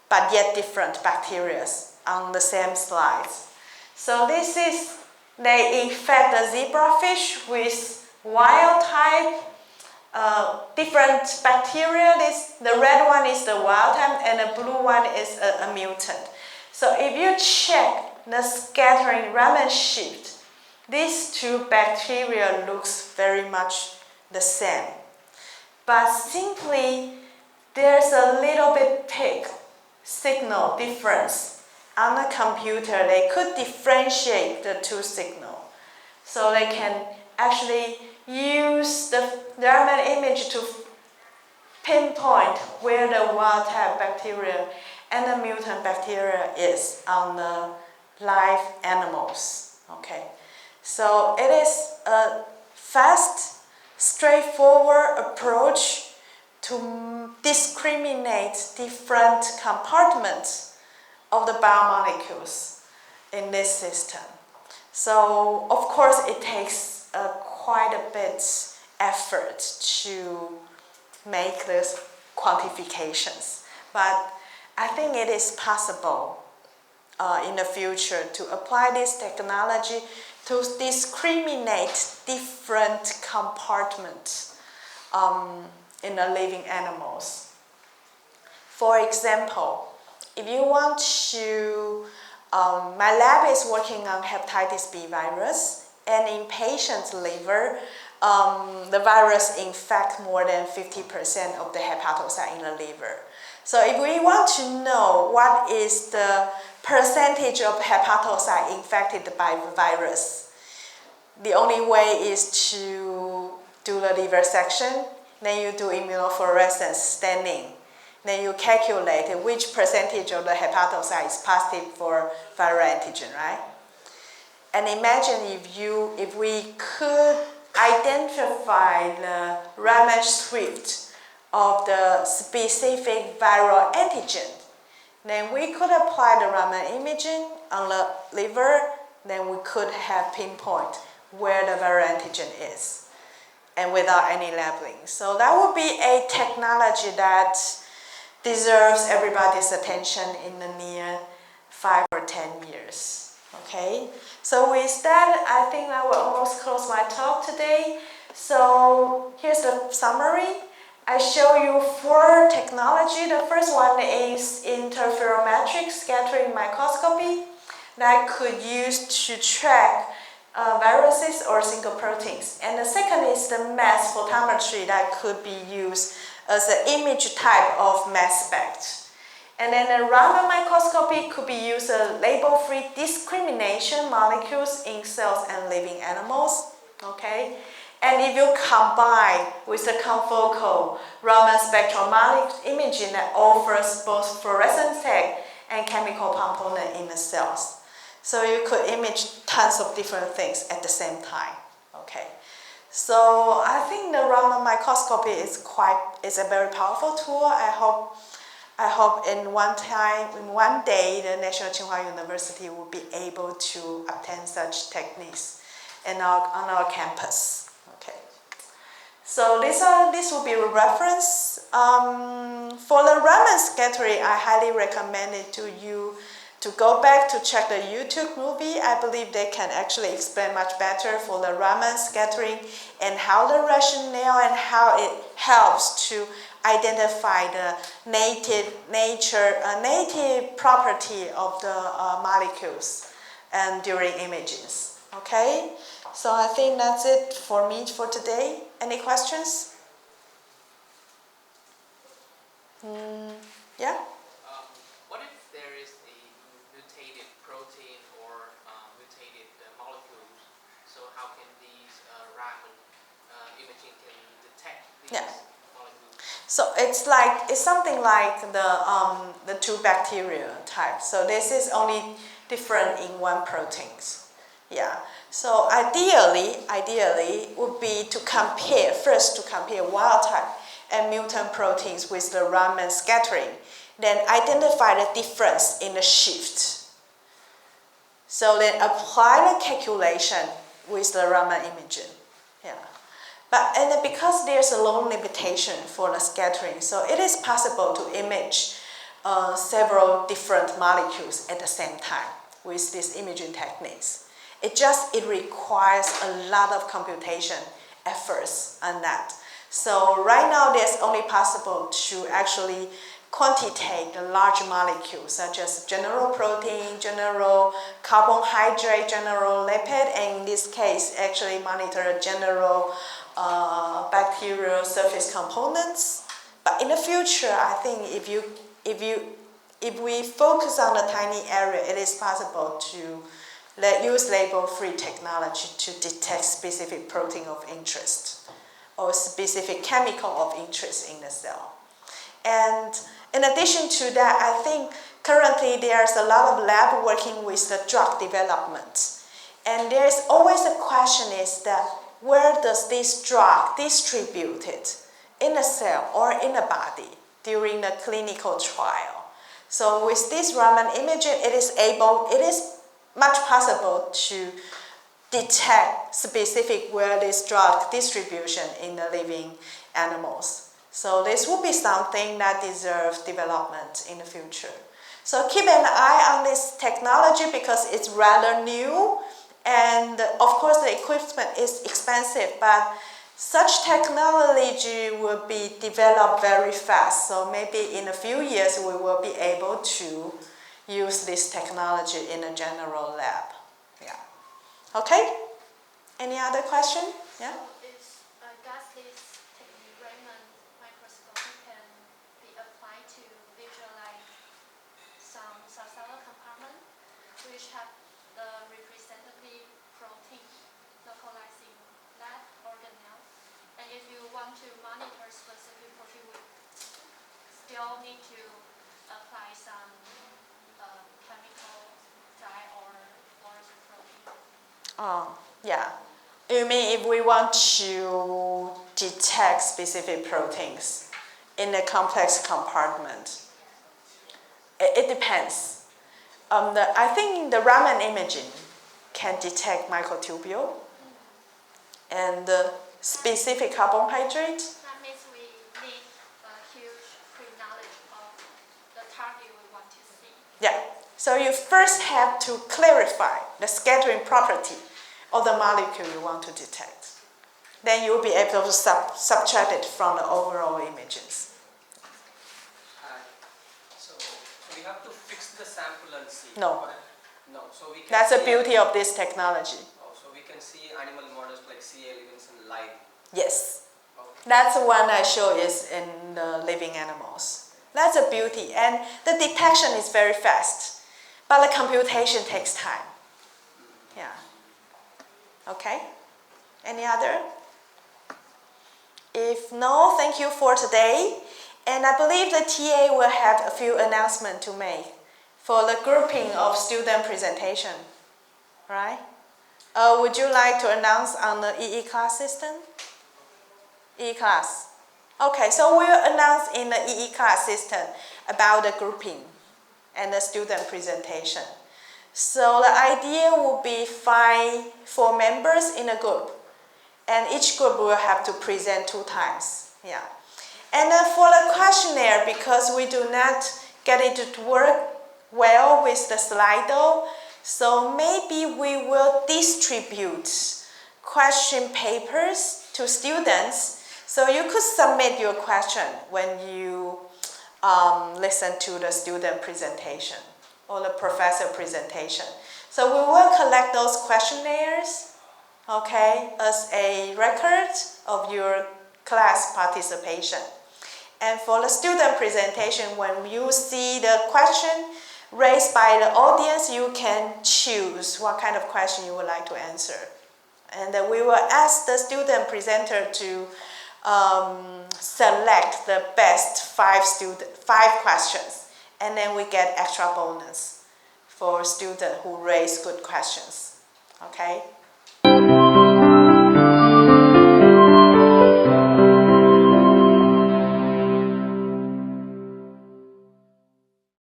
but yet different bacteria on the same slides. So this is, they infect the zebrafish with wild type different bacteria. The red one is the wild type and the blue one is a mutant. So if you check the scattering Raman shift, these two bacteria looks very much the same. But simply there's a little bit big signal difference on the computer. They could differentiate the two signals. So they can actually use the Raman image to pinpoint where the wild type bacteria and the mutant bacteria is on the live animals. Okay, so it is a fast, straightforward approach to discriminate different compartments of the biomolecules in this system. So of course it takes quite a bit effort to make these quantifications, but I think it is possible in the future to apply this technology to discriminate different compartments in the living animals. For example, if you want to, my lab is working on hepatitis B virus, and in patients' liver, the virus infects more than 50% of the hepatocyte in the liver. So if we want to know what is the percentage of hepatocyte infected by the virus, the only way is to do the liver section, then you do immunofluorescence staining, then you calculate which percentage of the hepatocyte is positive for viral antigen, right? And imagine if we could identify the Raman swift of the specific viral antigen, then we could apply the Raman imaging on the liver, then we could have pinpoint where the viral antigen is, and without any labeling. So that would be a technology that deserves everybody's attention in the near 5 or 10 years. Okay, so with that, I think I will almost close my talk today. So here's the summary. I show you 4 technology. The first one is interferometric scattering microscopy that could use to track viruses or single proteins. And the second is the mass photometry that could be used as an image type of mass spec. And then the Raman microscopy could be used as label-free discrimination molecules in cells and living animals. Okay? And if you combine with the confocal Raman spectrometric imaging that offers both fluorescence tag and chemical component in the cells. So you could image tons of different things at the same time. Okay. So I think the Raman microscopy is a very powerful tool. I hope in one day, the National Tsinghua University will be able to obtain such techniques on our campus. Okay. So this will be a reference. For the Raman scattering, I highly recommend it to you to go back to check the YouTube movie. I believe they can actually explain much better for the Raman scattering and how the rationale and how it helps to identify the native property of the molecules and during images. Okay, so I think that's it for me for today. Any questions? Yeah. What if there is a mutated protein or mutated molecules? So how can these Raman imaging can detect these? Yeah. So it's something like the 2 bacteria type. So this is only different in 1 proteins. Yeah. So ideally would be to compare wild type and mutant proteins with the Raman scattering, then identify the difference in the shift. So then apply the calculation with the Raman imaging. Yeah. And because there's a low limitation for the scattering, so it is possible to image several different molecules at the same time with these imaging techniques. It requires a lot of computation efforts on that. So right now, there's only possible to actually quantitate the large molecules such as general protein, general carbohydrate, general lipid, and in this case, actually monitor general bacterial surface components. But in the future, I think if we focus on a tiny area, it is possible to use label-free technology to detect specific protein of interest or specific chemical of interest in the cell. And in addition to that, I think currently there's a lot of lab working with the drug development. And there's always a question is that where does this drug distribute it? In a cell or in a body? during the clinical trial. So with this Raman imaging, it is much possible to detect specific where this drug distribution in the living animals. So this will be something that deserves development in the future. So keep an eye on this technology because it's rather new, and of course the equipment is expensive, but such technology will be developed very fast. So maybe in a few years we will be able to use this technology in a general lab. Yeah. Okay? Any other question? Yeah? So is does this technique Raman microscope can be applied to visualize some cellular compartment which have the representative protein localizing that organelle? And if you want to monitor specific protein, we still need to apply some chemical dye or fluorescent protein. Oh, yeah. You mean if we want to detect specific proteins in a complex compartment? It depends. I think the Raman imaging can detect microtubule and specific carbohydrate. That means we need a huge pre-knowledge of the target we want to see. Yeah. So you first have to clarify the scattering property of the molecule you want to detect. Then you'll be able to subtract it from the overall images. So we have to fix the sample and see. No. No. So we can. That's the see beauty of this technology. Oh, so we can see animal models like C. elegans in live. Yes. Okay. That's the one I show is in the living animals. That's a beauty. And the detection is very fast. But the computation takes time. Yeah. Okay. Any other? If no, thank you for today. And I believe the TA will have a few announcements to make for the grouping of student presentation. Right? Would you like to announce on the EE class system? EE class. Okay, so we'll announce in the EE class system about the grouping and the student presentation. So the idea will be 4 members in a group. And each group will have to present 2 times. Yeah. And for the questionnaire, because we do not get it to work well with the Slido, so maybe we will distribute question papers to students. So you could submit your question when you listen to the student presentation or the professor presentation. So we will collect those questionnaires, okay, as a record of your class participation. And for the student presentation, when you see the question raised by the audience, you can choose what kind of question you would like to answer. And then we will ask the student presenter to select the best 5 questions. And then we get extra bonus for students who raise good questions. Okay?